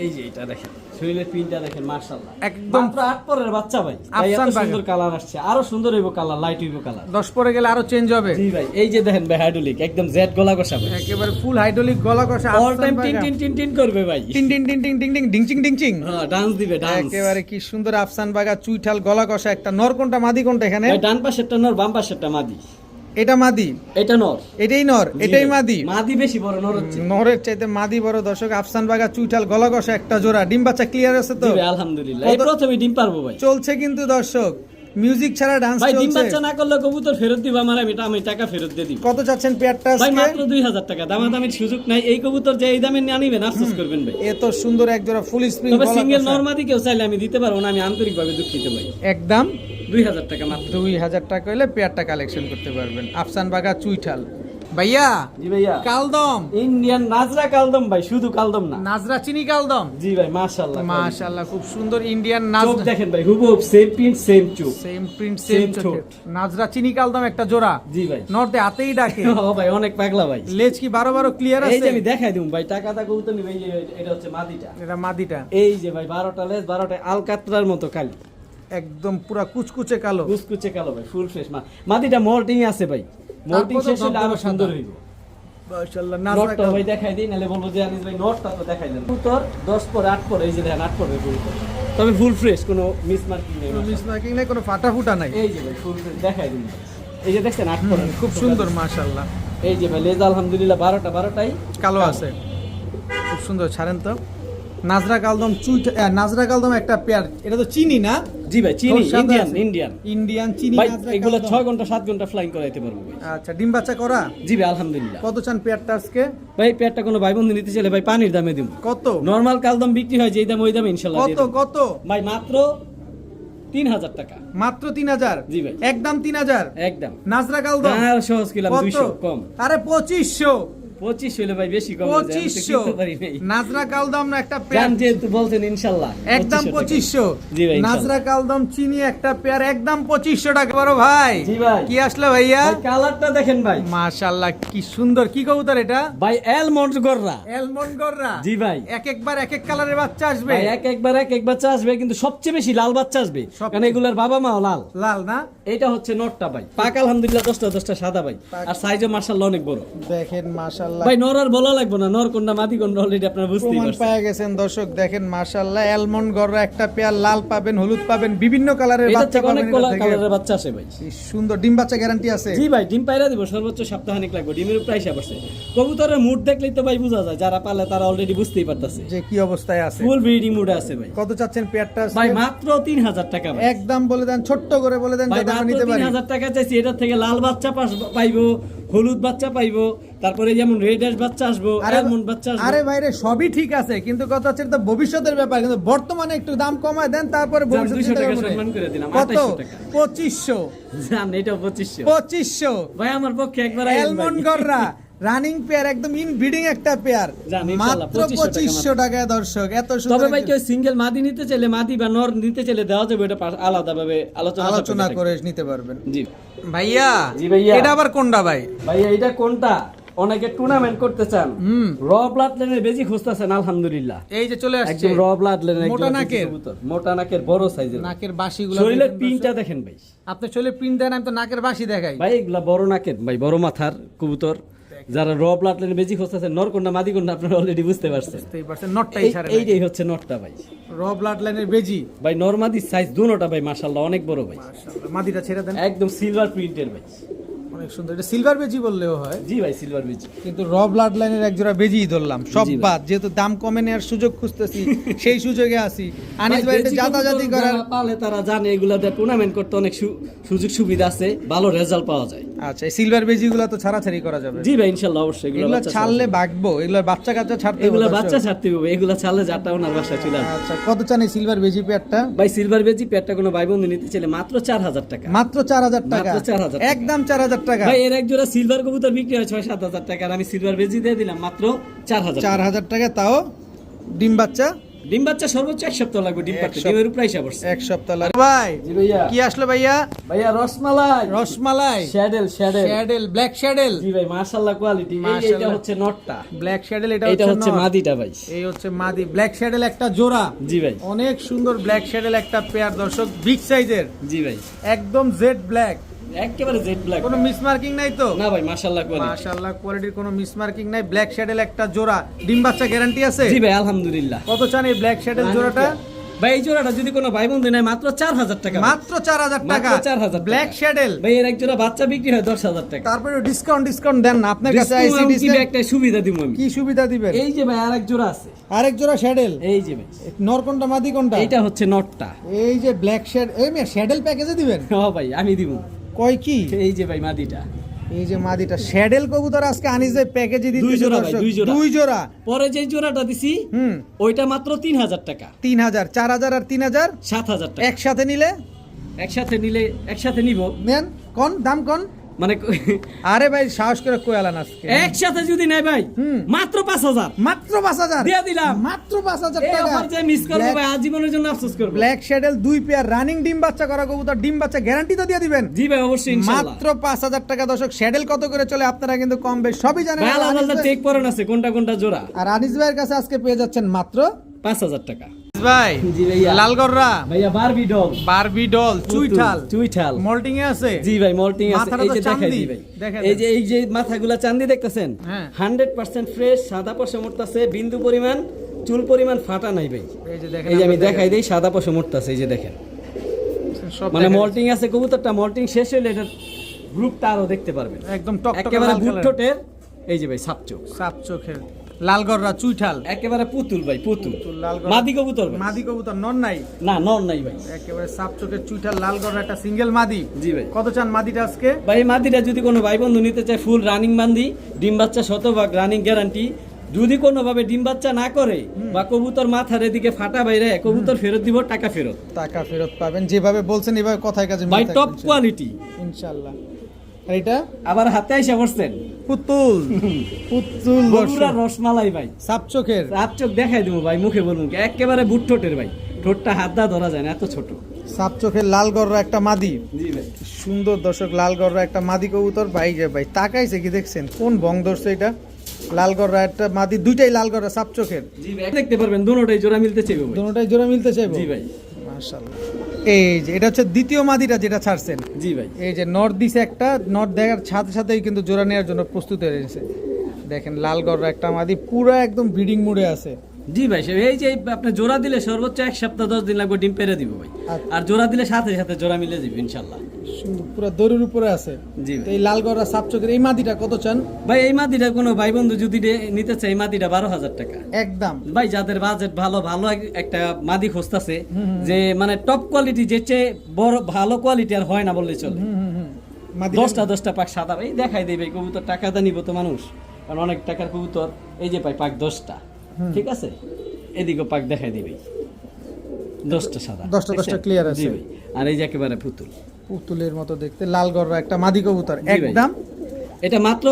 এই যে এটা দেখেন, শরীরের পিনটা দেখেন মাশাআল্লাহ, একদম মাত্র 8 পরের বাচ্চা ভাই। তাই আফসান এত বাগা। সুন্দর কালার আসছে, আরো সুন্দর হইব কালার, লাইট হইব কালার। 10 পরে গেলে আরো চেঞ্জ হবে। জি ভাই, এই যে দেখেন ভাই, হাইড্রোলিক একদম জেড গলা কষা ভাই। একেবারে ফুল হাইড্রোলিক গলা কষা। All time tin tin tin tin করবে ভাই। টিং টিং টিং টিং টিং টিং ডিংচিং ডিংচিং। হ্যাঁ, ডান্স দিবে, ডান্স। একেবারে কি সুন্দর আফসান বাগা চুইঠাল গলা কষা একটা। নর কোনটা মাদি কোনটা এখানে? ভাই ডান পাশেরটা নর, বাম পাশেরটা মাদি। এটা মাদি, এটা নর। এটাই নর, জি এটাই ভাই, মাদি। মাদি বেশি বড়, নর হচ্ছে। নরের চাইতে মাদি বড়। দর্শক আফসান বাগা চুইঠাল গলা কষা একটা জোড়া। ডিম বাচ্চা ক্লিয়ার আছে তো? জি ভাই আলহামদুলিল্লাহ, এই প্রথমে ডিম পারবো ভাই। চলছে কিন্তু দর্শক, মিউজিক ছাড়া ডান্স ভাই ডিম চলছে। বাচ্চা না করলে কবুতর ফেরত দিব আমার, আমি টাকা ফেরত দিয়ে দিব। কত চাচ্ছেন পেয়ারটা ভাই আজকে? মাত্র 2000 টাকা, দামাদামির সুযোগ নাই। এই কবুতর যে এই দামে নিয়ে আনিবেন আফসোস করবেন ভাই। এত সুন্দর এক জোড়া ফুল স্প্রিং তবে গলা সিঙ্গেল কষা। নরমাদি কেউ চাইলে আমি দিতে পারবো না, আমি আন্তরিকভাবে দুঃখিত ভাই। একদম 2000 টাকা মাত্র। 2000 টাকা হলে পেয়ারটা কালেকশন করতে পারবেন। আফসান বাগা চুইঠাল। ভাইয়া জি ভাইয়া কালদম ইন্ডিয়ান নাজরা কালদম ভাই, শুধু কালদম না। নাজরা চিনি কালদম, জি ভাই মাশাআল্লাহ মাশাআল্লাহ খুব সুন্দর ইন্ডিয়ান চোখ নাজরা, দেখেন ভাই, হুবহু সেম প্রিন্ট সেম চোখ। সেম প্রিন্ট Same সেম চোখ, ঠোঁট। নাজরা চিনি কালদম একটা জোড়া, জি ভাই নর্দে হাতেই ডাকে। ও ভাই অনেক পাগলা ভাই। লেজ কি 12 ক্লিয়ার এই যে আছে? আমি দেখাই দিম ভাই, টাকাটা কবুতর নিবে, এই যে এটা হচ্ছে মাদিটা। এটা মাদিটা এই যে ভাই 12টা লেজ, 12টা আলকাতরার মতো কালি, একদম পুরা কুচকুচে কালো। কুচকুচে কালো ভাই, ফুল ফ্রেশ মাদিটা মোল্টিং আছে ভাই, মোল্টিং তারপর তো শেষ হলে আরো ধবধবে সুন্দর সাদা। হইব। মাশাআল্লাহ নাজরা নটটা ভাই দেখাই দিই, নালে বলবো যে আনিস ভাই নটটা তো দেখাই দেন। কবুতর 10 পরে 8 পরে, এই যে দেখেন 8 পরে কবুতর, তবে ফুল ফ্রেশ, কোনো মিস মার্কিং নেই। কোনো মিস মার্কিং নাই, কোনো ফাটা ফুটা নাই, এই যে ভাই ফুল ফ্রেশ দেখাই দিন ভাই। এই যে দেখছেন 8 পরে খুব সুন্দর মাশাআল্লাহ। এই যে ভাই লেজ আলহামদুলিল্লাহ 12টাই কালো আছে, খুব সুন্দর। ছাড়েন তো নাজরা কালদম নাজরা কালদম একটা পেয়ার, এটা তো চিনি না? জি ভাই চিনি, ওর সাথে ইন্ডিয়ান আছে। ইন্ডিয়ান ইন্ডিয়ান চিনি ভাই, নাজরা এগুলো কালদম। 6 ঘন্টা 7 ঘন্টা ফ্লাইং করাইতে পারবো ভাই। আচ্ছা ডিম বাচ্চা করা? জি ভাই আলহামদুলিল্লাহ। কত চান পেয়ারটা আজকে? ভাই পেয়ারটা কোনো ভাই বন্ধু নিতে চাইলে ভাই পানির দামে দিব। কত নরমাল কালদম বিক্রি হয় যেই দাম ওই দামে ইনশাআল্লাহ দিয়ে কত দেব। কত? ভাই মাত্র 3000 টাকা। মাত্র 3000? জি ভাই। একদম 3000? একদম নাজরা কালদম আর সহজ কিলাম কত? 200 কম। আরে 2500। 25 হইলে ভাই বেশি কম হয়ে যায়, আমি তো 2500 কিনতে পারি নাই। নাজরা কালদম না একটা জান পেয়ার, যেহেতু বলছেন ইনশাআল্লাহ একদম 2500। জি ভাই, ইনশাআল্লাহ। নাজরা কালদম চিনি একটা পেয়ার একদম 2500 টাকা। বড় ভাই জি ভাই। কি আসলে ভাইয়া? ভাই কালারটা দেখেন ভাই, মাশাআল্লাহ কি সুন্দর। কি কবুতর এটা? ভাই অ্যালমন্ড গররা। এলমন্ড গররা? জি ভাই। একবার এক কালারের বাচ্চা আসবে? ভাই এক বাচ্চা আসবে, কিন্তু সবচেয়ে বেশি লাল বাচ্চা আসবে, সবচেয়ে- কারণ এগুলার বাবা মাও লাল। লাল না? এটা হচ্ছে নটটা ভাই, পাক আলহামদুলিল্লাহ 10টা সাদা ভাই, পাক। আর সাইজও মাশাআল্লাহ অনেক বড়। দেখেন মাশাআল্লাহ ভাই নর আর বলা লাগবে না, নর কোনটা মাদি কোনটা অলরেডি আপনারা বুঝতেই প্রমাণ পারছেন। পেয়ে গেছেন দর্শক। দেখেন মাশাআল্লাহ এলমন্ড গররা একটা পেয়ার, লাল পাবেন, হলুদ পাবেন, বিভিন্ন কালারের এটা বাচ্চা থেকে অনেক পাবেন এটা থেকে। কালারের বাচ্চা আসে ভাই। কি সুন্দর। ডিম বাচ্চা গ্যারান্টি আছে? জি ভাই ডিম পায়রা দিব, সর্বোচ্চ সপ্তাহখানেক লাগবে, ডিমের উপর আইসা পড়ছে। কবুতরের মুড দেখলেই তো ভাই বোঝা যায়, যারা পালে তারা অলরেডি বুঝতেই পারতেছে যে কি অবস্থায় আছে। ফুল ব্রিডিং মুডে আছে ভাই। কত চাচ্ছেন পেয়ারটা আজকে? ভাই মাত্র 3000 টাকা ভাই। একদম বলে দেন, ছোট্ট করে বলে দেন ভাই যাতে আমরা মাত্র নিতে পারি। 3000 টাকা চাইছি, এটার থেকে লাল বাচ্চা পাইবো, হলুদ বাচ্চা পাইবো, তারপরে যেমন রেড অ্যাশ বাচ্চা আসবো, অ্যালমন্ড বাচ্চা আসবো। আরে ভাই রে সবই ঠিক আছে, কিন্তু কথা হচ্ছে এটা তো ভবিষ্যতের ব্যাপার, কিন্তু বর্তমানে একটু দাম কমায় দেন, তারপরে যান, ভবিষ্যতে 200 চিন্তা টাকা করবো নে। সম্মান করে দিলাম, কত? 2800 টাকা। 2500। জান এটা 2500। 2500 ভাই আমার পক্ষে একবার আইন ভাই। এলমন্ড গররা রানিং পেয়ার, একদম ইন ব্রিডিং একটা পেয়ার, জান, ইনশাআল্লাহ, মাত্র 2500 টাকায় দর্শক। এত তবে সুন্দর ভাই একটা- কেউ সিঙ্গেল মাদি নিতে চাইলে, মাদি বা নর নিতে চাইলে দেওয়া যাবে, এটা আলাদা ভাবে আলোচনা আলোচনা সাপেক্ষে করে নিতে পারবেন। থাকবে। জি ভাইয়া জি ভাইয়া। এটা আবার কোনটা ভাই? ভাইয়া এটা কোনটা? অনেকে টুর্নামেন্ট করতে চান, হুম। র ব্লাড লাইনের বেজি খুঁজতেছেন, আলহামদুলিল্লাহ এই যে চলে আসছে একদম র ব্লাড লাইনের, মোটা নাকের? মোটা নাকের বড় সাইজের, নাকের বাসিগুলো শরীরের দেখেন পিনটা দর্শক। দেখেন ভাই। আপনি শরীরে প্রিন্ট দেন, আমি তো নাকের বাসি দেখাই। ভাই এগুলা বড় নাকের ভাই, বড় মাথার কবুতর। যারা র ব্লাড লাইনের বেজি খুঁজতেছেন, নর কোনটা মাদি কোনটা আপনারা অলরেডি বুঝতে পারছেন। বুঝতেই পারছেন, নটটাই ছাড়ে নাই। এইটাই হচ্ছে নটটা ভাই। র ব্লাড লাইনের বেজি। ভাই নর মাদি সাইজ দুটোটা ভাই মাশাআল্লাহ অনেক বড় ভাই, মাশাআল্লাহ, মাদিটা ছেড়ে দেন, একদম সিলভার প্রিন্টের ভাই। অনেক সুন্দর। এটা সিলভার বেজি বললেও হয়, জি ভাই সিলভার বেজি। কিন্তু র ব্লাড লাইনের এক জোড়া বেজিই ধরলাম। সব জি ভাই। বাদ, যেহেতু দাম কমে নেওয়ার সুযোগ খুঁজতেছি, সেই সুযোগে আছি। আনিস ভাই এটা জাতাজাতি করার। যারা পালে তারা জানে এগুলাতে টুর্নামেন্ট করতে অনেক সুযোগ সুবিধা আছে, ভালো রেজাল্ট পাওয়া যায়। আচ্ছা এই সিলভার বেজিগুলো তো ছাড়াছাড়ি করা যাবে? জি ভাই ইনশাআল্লাহ অবশ্যই এগুলো বাচ্চা ছাড়লে ছাড়া বাগবো, এগুলো বাচ্চা কাচ্চা ছাড়তে যাবে। এগুলা হবে বাচ্চা দর্শক। ছাড়তে হবে, এগুলা ছাড়লে যারটা ওনার বাসায় চলে আসবে। আচ্ছা কত চান এই সিলভার বেজি পেয়ারটা? ভাই সিলভার বেজি পেয়ারটা কোনো ভাই বন্ধু নিতে চাইলে মাত্র 4000 টাকা। মাত্র 4000 টাকা? মাত্র 4000 টাকা। একদম 4000 টাকা। ভাই এর এক জোড়া সিলভার কবুতর বিক্রি হয় 6-7 হাজার টাকা, আর আমি সিলভার বেজি দিয়ে দিলাম মাত্র 4000 টাকা। 4000 টাকা, তাও ডিম বাচ্চা? ডিম বাচ্চা সর্বোচ্চ 1 সপ্তাহ লাগবে ডিম পাড়তে, ডিমের উপর আইসা পড়ছে। এক সপ্তাহ লাগে। ভাই জি ভাইয়া। কি আসলো ভাইয়া? ভাইয়া রসমালাই, রসমালাই, শ্যাডেল শ্যাডেল, ব্ল্যাক শ্যাডেল। জি ভাই মাশাআল্লাহ কোয়ালিটি। এটা মাশাআল্লাহ। হচ্ছে নটটা, ব্ল্যাক শ্যাডেল, এটা এটা হচ্ছে নর। মাদিটা ভাই। এই হচ্ছে মাদি। ব্ল্যাক শ্যাডেল একটা জোড়া, জি ভাই অনেক সুন্দর ব্ল্যাক শ্যাডেল একটা পেয়ার দর্শক, বিগ সাইজের, জি ভাই একদম জেড ব্ল্যাক, একেবারে জেড ব্ল্যাক। কোনো মিসমার্কিং নাই তো? না ভাই মাশাআল্লাহ কোয়ালিটি। মাশাআল্লাহ কোয়ালিটির কোনো মিসমার্কিং নাই। ব্ল্যাক শ্যাডেল একটা জোড়া, ডিম বাচ্চা গ্যারান্টি আছে? জি ভাই আলহামদুলিল্লাহ। কত চান এই ব্ল্যাক শ্যাডেল জোড়াটা? ভাই এই জোড়াটা যদি কোনো ভাই বন্ধু নেয় মাত্র 4000 টাকা। মাত্র 4000 টাকা? মাত্র 4000 টাকা। ব্ল্যাক শ্যাডেল। ভাই এর এক জোড়া বাচ্চা বিক্রি হয় 10000 টাকা। তারপরে ডিসকাউন্ট দেন না, আপনার কাছে আইসি Discount কি ডিসকাউন্ট একটা সুবিধা দিব আমি। কি সুবিধা দিবেন? এই যে ভাই আরেক জোড়া আছে, আরেক জোড়া শ্যাডেল। এই যে ভাই নর কোনটা মাদি কোনটা? এইটা হচ্ছে নটটা। এই যে ব্ল্যাক শ্যাড, এই মে শ্যাডেল প্যাকেজে দিবেন? হ্যাঁ ভাই আমি দিব। কয় কি? এই যে ভাই মাদিটা, এই যে মাদিটা শ্যাডেল কবুতর আজকে আনিস ভাই প্যাকেজে দিতে দুই জোড়া ভাই, দুই জোড়া। দুই জোড়া। পরে যে জোড়াটা দিছি হুম, ওইটা মাত্র 3000 টাকা। 3000, 4000 আর 3000 7000 টাকা। একসাথে নিলে একসাথে নিলে একসাথে নিব নেন, কোন দাম কোন? মানে আরে ভাই সাহস করে কোয়ালান আজকে একসাথে যদি নেয় ভাই মাত্র 5000 মাত্র 5000 দিয়ে দিলাম মাত্র 5000 এই টাকা অফার যে মিস করব ভাই আজীবনের জন্য আফসোস করব ব্ল্যাক শ্যাডেল 2 পেয়ার রানিং ডিম বাচ্চা করা কবুতর ডিম বাচ্চা গ্যারান্টি তো দিয়ে দিবেন জি ভাই অবশ্যই ইনশাআল্লাহ মাত্র 5000 টাকা দর্শক শ্যাডেল কত করে চলে আপনারা কিন্তু কম বেশ সবই জানেন ভাই আলাদা টেক পড়েন আছে কোনটা কোনটা জোড়া আর আনিস ভাইয়ের কাছে আজকে পেয়ে যাচ্ছেন মাত্র 5000 টাকা ভাই জি ভাইয়া লালগররা ভাইয়া বারবি ডল চুইঠাল মল্টিং এ আছে জি ভাই মল্টিং আছে মাথাটা এই তো যে দেখাই চান্দি। দিই ভাই দেখেন। এই যে মাথাগুলা চাঁদি দেখতেছেন হ্যাঁ। 100% ফ্রেশ সাদা পশম উঠতাছে বিন্দু পরিমাণ চুল পরিমাণ ফাটা নাই ভাই এই যে দেখেন এই যে আমি আপনারা দেখাই দেই সাদা পশম উঠতাছে এই যে দেখেন সব মানে দেখেন। মল্টিং আছে কবুতরটা মল্টিং শেষ হলে এটার গ্রুপটা আরো দেখতে পারবেন একদম টকটকে একেবারে লাল বুট কালার ঠোঁটের এই যে ভাই সাপচোক সাপ চোখের লালগররা চুইঠাল একেবারে পুতুল ভাই পুতুল লালগররা মাদি কবুতর ভাই। মাদি কবুতর নন নাই না নর নাই ভাই একেবারে সাপ চোখের চুইঠাল লালগররা একটা সিঙ্গেল মাদি জি ভাই কত চান মাদিটা আজকে ভাই এই মাদিটা যদি কোনো ভাই বন্ধু নিতে চায় ফুল রানিং মান্দি ডিম বাচ্চা শতভাগ রানিং গ্যারান্টি যদি কোনোভাবে ডিম বাচ্চা না করে বা কবুতর মাথার এদিকে ফাটা বাইরে কবুতর ফেরত দিব টাকা ফেরত টাকা ফেরত পাবেন যেভাবে বলছেন এভাবে কথায় কাজে ভাই মিল টপ থাকবে কোয়ালিটি ইনশাআল্লাহ আর এটা আবার হাতে আইসা বসছেন পুতুল পুতুল বগুড়া রসমালাই ভাই সাপ চোখের রাত চোখ দেখাই দেবো ভাই মুখে বলুন কি, একেবারে বুট ঠোঁটের ভাই ঠোঁটটা হাত দা ধরা যায় না এত ছোট সাপ চোখের লালগররা একটা মাদি জি ভাই সুন্দর দর্শক লালগররা একটা মাদি কবুতর ভাই যে ভাই তাকাইছে কি দেখছেন কোন বং ধরছে এটা লালগররা একটা মাদি দুইটাই লালগররা সাপ চোখের জি ভাই দেখতে পারবেন দুটোটাই জোড়া মিলতে চাইবে ভাই দুটোটাই জোড়া মিলতে চাইবো জি ভাই মাশাআল্লাহ এই যে এটা হচ্ছে দ্বিতীয় মাদিটা যেটা ছাড়ছেন জি ভাই এই যে নর্থ দিছে একটা নর্থ দেখার সাথে সাথেই কিন্তু জোড়া নেওয়ার জন্য প্রস্তুত হয়ে রয়েছে দেখেন লালগররা একটা মাদি পুরো একদম ব্রিডিং মুডে আছে জি ভাই এই যে আপনি জোড়া দিলে সর্বোচ্চ 1 সপ্তাহ 10 দিন লাগবে ডিম পেরে দিব ভাই আচ্ছা। আর জোড়া দিলে সাথে সাথে জোড়া মিলে যাবে ইনশাআল্লাহ সুন্দর, পুরো দড়ির উপরে আছে জি তো ভাই এই লালগররা সাপ চোখের এই মাদিটা কত চান ভাই এই মাদিটা কোনো ভাই বন্ধু যদি নিতে চাই এই মাদিটা 12,000 টাকা একদম ভাই যাদের বাজেট ভালো ভালো একটা মাদি খুঁজতেছে যে মানে টপ কোয়ালিটি যে চেয়ে বড় ভালো কোয়ালিটি আর হয় না বললে চলে মাদি 10টা পাক সাদা ভাই দেখাই দেবে কবুতর টাকা দা নিব তো মানুষ কারণ অনেক টাকার কবুতর এই যে পাই পাক 10টা ঠিক আছে এদিকে পাক দেখাই দিবে 10টা সাদা 10টা দেখছেন? clear আছে। জি ভাই আর এই যে একেবারে পুতুল পুতুলের মতো দেখতে লালগররা একটা মাদি কবুতর জি ভাই। একদম এটা মাত্র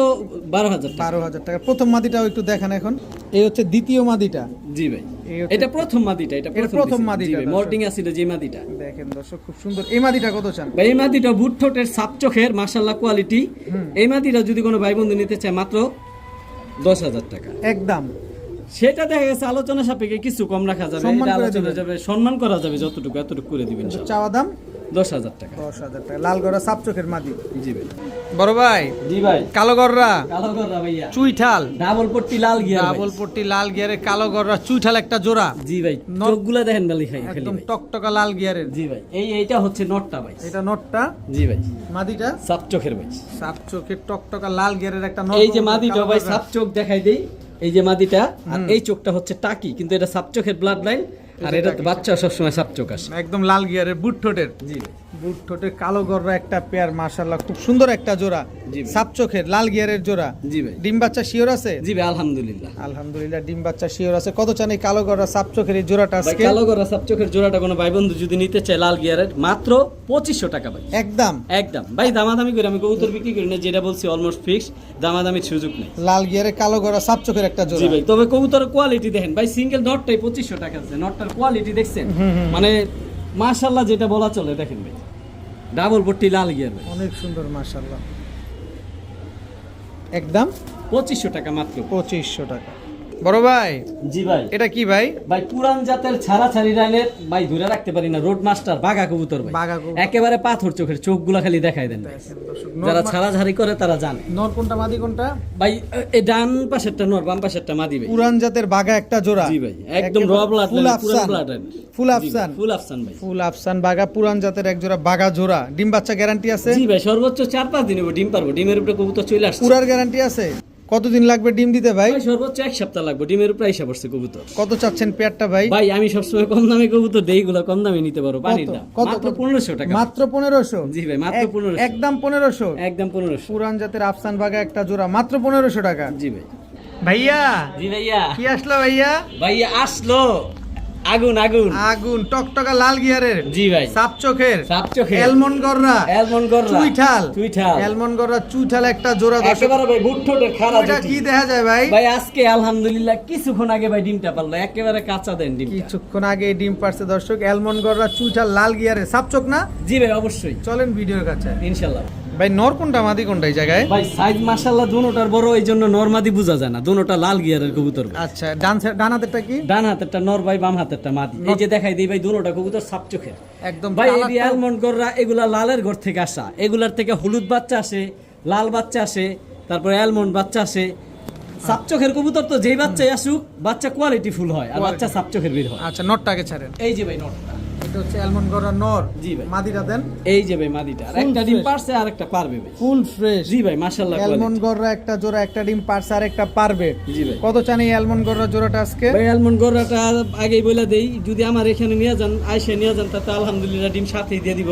12,000 টাকা 12,000 টাকা প্রথম মাদিটাও একটু দেখেন এখন এই হচ্ছে দ্বিতীয় মাদিটা জি ভাই এই হচ্ছে- এটা প্রথম মাদিটা এটা এটা প্রথম মাদিটা, দর্শক। মল্টিং আছিল যে মাদিটা দেখেন দর্শক খুব সুন্দর এই মাদিটা কত চান ভাই এই মাদিটা বুট ঠোঁটের সাপ চোখের মাশাআল্লাহ কোয়ালিটি এই মাদিটা যদি কোনো ভাই বন্ধু নিতে চায় মাত্র 10,000 টাকা একদম সেটা দেখা গেছে আলোচনা সাপেক্ষে কিছু কম রাখা যাবে সম্মান এটা করে আলোচনা দিবেন। যাবে সম্মান করা যাবে যতটুকু এতটুকু করে দিবেন ইনশাআল্লাহ চাওয়া দাম 10,000 টাকা 10,000 টাকা লালগররা সাপ চোখের মাদি জি ভাই বড় ভাই জি ভাই কালোগররা কালো গররা ভাইয়া চুইঠাল ডাবল পট্টি লাল গিয়ার ভাই। ডাবল পট্টি লাল গিয়ারের কালোগররা চুইঠাল একটা জোড়া জি ভাই চোখগুলা দেখেন খালি খালি একদম ভাই টকটকা লাল গিয়ারের জি ভাই এইটা হচ্ছে নটটা ভাই এটা নটটা জি ভাই মাদিটা সাপ চোখের ভাই সাপ চোখের টকটকা লাল গিয়ারের একটা নট এই যে মাদিটা ভাই সাপ চোখ দেখাই দেই এই যে মাদিটা আর এই চোখটা হচ্ছে টাকি কিন্তু এটা সাপ চোখের ব্লাড লাইন আর এটা বাচ্চা সবসময় সাপ চোখ আসে একদম লাল গিয়ারের বুট ঠোঁটের জি ভাই বুট ঠোঁটের কালো গররা একটা পেয়ার মাশাআল্লাহ খুব সুন্দর একটা জোড়া জি ভাই। সাপ চোখের লাল গিয়ারের জোড়া জি ভাই ডিম বাচ্চা শিওর আছে জি ভাই আলহামদুলিল্লাহ আলহামদুলিল্লাহ ডিম বাচ্চা শিওর আছে কত চান এই কালো গররা সাপ চোখের এই জোড়াটা ভাই আজকে কালো গরা সাপ চোখের জোড়াটা কোনো ভাই বন্ধু যদি নিতে চায় লাল গিয়ারের মাত্র 2500 টাকা ভাই একদম একদম ভাই দামাদামি করে আমি কবুতর বিক্রি করি না যেটা বলছি অলমোস্ট ফিক্স দামাদামির সুযোগ নেই লাল গিয়ারের কালো গররা সাপ চোখের একটা জি জোড়া ভাই তবে কবুতরের কোয়ালিটি দেখেন ভাই সিঙ্গেল নটটাই 2500 টাকা আছে নটটার কোয়ালিটি দেখছেন মানে মাশাআল্লাহ যেটা বলা চলে দেখেন ভাই ডাবল পট্টি লাল গিয়ার ভাই অনেক সুন্দর মাশাআল্লাহ একদম 2500 টাকা মাত্র 2500 টাকা বড় ভাই জি ভাই এটা কি ভাই ভাই পুরান জাতের ছাড়াছাড়ি লাইনের ভাই ধরে রাখতে পারি না রোড মাস্টার বাঘা কবুতর ভাই বাঘা কবুতর। একেবারে পাথর চোখের চোখগুলা খালি দেখাই দেন ভাই দেখেন দর্শক, যারা ছাড়াছাড়ি করে তারা জানে নর কোনটা মাদি কোনটা ভাই এই ডান পাশেরটা নর বাম পাশেরটা মাদি ভাই পুরান জাতের বাঘা একটা জোড়া জি ভাই একদম র ব্লাড ফুল পুরান আফসান ব্লাড ফুল আফসান ফুল আফসান ভাই ফুল আফসান বাঘা পুরান জাতের এক জোড়া বাঘা জোড়া ডিম বাচ্চা গ্যারান্টি আছে জি ভাই সর্বোচ্চ 4-5 দিন হবে ডিম পারবো ডিমের উপরে কবুতর চলে আসছে পুরার গ্যারান্টি আছে কতদিন লাগবে ডিম দিতে ভাই ভাই সর্বোচ্চ 1 সপ্তাহ লাগবে ডিমের উপরে আইসা পড়ছে কবুতর কত চাচ্ছেন পেয়ারটা ভাই ভাই আমি সবসময় কম দামে কবুতর দেই গুলো কম দামে নিতে পারো পানির দাম মাত্র 1500 টাকা মাত্র 1500 জি ভাই মাত্র 1500 একদম 1500 একদম 1500 পুরান জাতের আফসান বাঘা একটা জোড়া মাত্র 1500 টাকা জি ভাই ভাইয়া জি ভাইয়া কি আসলো ভাইয়া ভাইয়া আসলো আগুন আগুন আগুন টকটকা লাল গিয়ারের জি ভাই সাপ চোখের অ্যালমন্ড গররা চুইঠাল চুইঠাল অ্যালমন্ড গররা চুইঠাল একটা জোড়া দর্শক একেবারে ভাই বুটঠোটের খাড়া এটা জুটি কি দেখা যায় ভাই ভাই আজকে আলহামদুলিল্লাহ কিছুক্ষণ আগে ভাই ডিমটা পারলো একেবারে কাঁচা দেন ডিমটা কিছুক্ষণ আগে এই ডিম পারছে দর্শক অ্যালমন্ড গররা চুইঠাল লাল গিয়ারের সাপ চোখ না জি ভাই অবশ্যই চলেন ভিডিওর কাছে ইনশাআল্লাহ ভাই নর কোনটা মাদি কোনটা এই জায়গায় ভাই সাইজ মাশাআল্লাহ দুটোটার বড় এইজন্য নরমাদি বোঝা যায় না দুটোটা লাল গিয়ারের কবুতর ভাই। আচ্ছা ডান হাতেরটা কি ডান হাতেরটা নর ভাই বাম হাতেরটা মাদি এই যে দেখাই দিই ভাই দুটোটা কবুতর সাপ চোখের একদম ভাই এই কালারটাও- অ্যালমন্ড গররা এগুলা লালের ঘর থেকে আসা এগুলার থেকে হলুদ বাচ্চা আসে লাল বাচ্চা আসে তারপরে অ্যালমন্ড বাচ্চা আসে সাপ চোখের কবুতর তো যেই বাচ্চাই আসুক বাচ্চা কোয়ালিটি ফুল হয় আর বাচ্চা সাপ চোখের বের হয় আচ্ছা নরটাকে ছাড়েন এই যে ভাই নরটা এটা হচ্ছে অ্যালমন্ড গররা নর জি ভাই। মাদিটা দেন এই যে ভাই মাদিটা আর Full একটা ডিম fresh। পারছে আর একটা পারবে ভাই ফুল ফ্রেশ জি ভাই মাশাআল্লাহ অ্যালমন্ড গররা একটা জোড়া একটা ডিম পারছে আর একটা পারবে জি ভাই কত চান এই অ্যালমন্ড গররা জোড়াটা আজকে ভাই অ্যালমন্ড গররাটা আগেই বলে দেই যদি আমার এখানে নিয়ে যান আইসে নিয়ে যান তাতে আলহামদুলিল্লাহ ডিম সাথেই দিয়ে দিব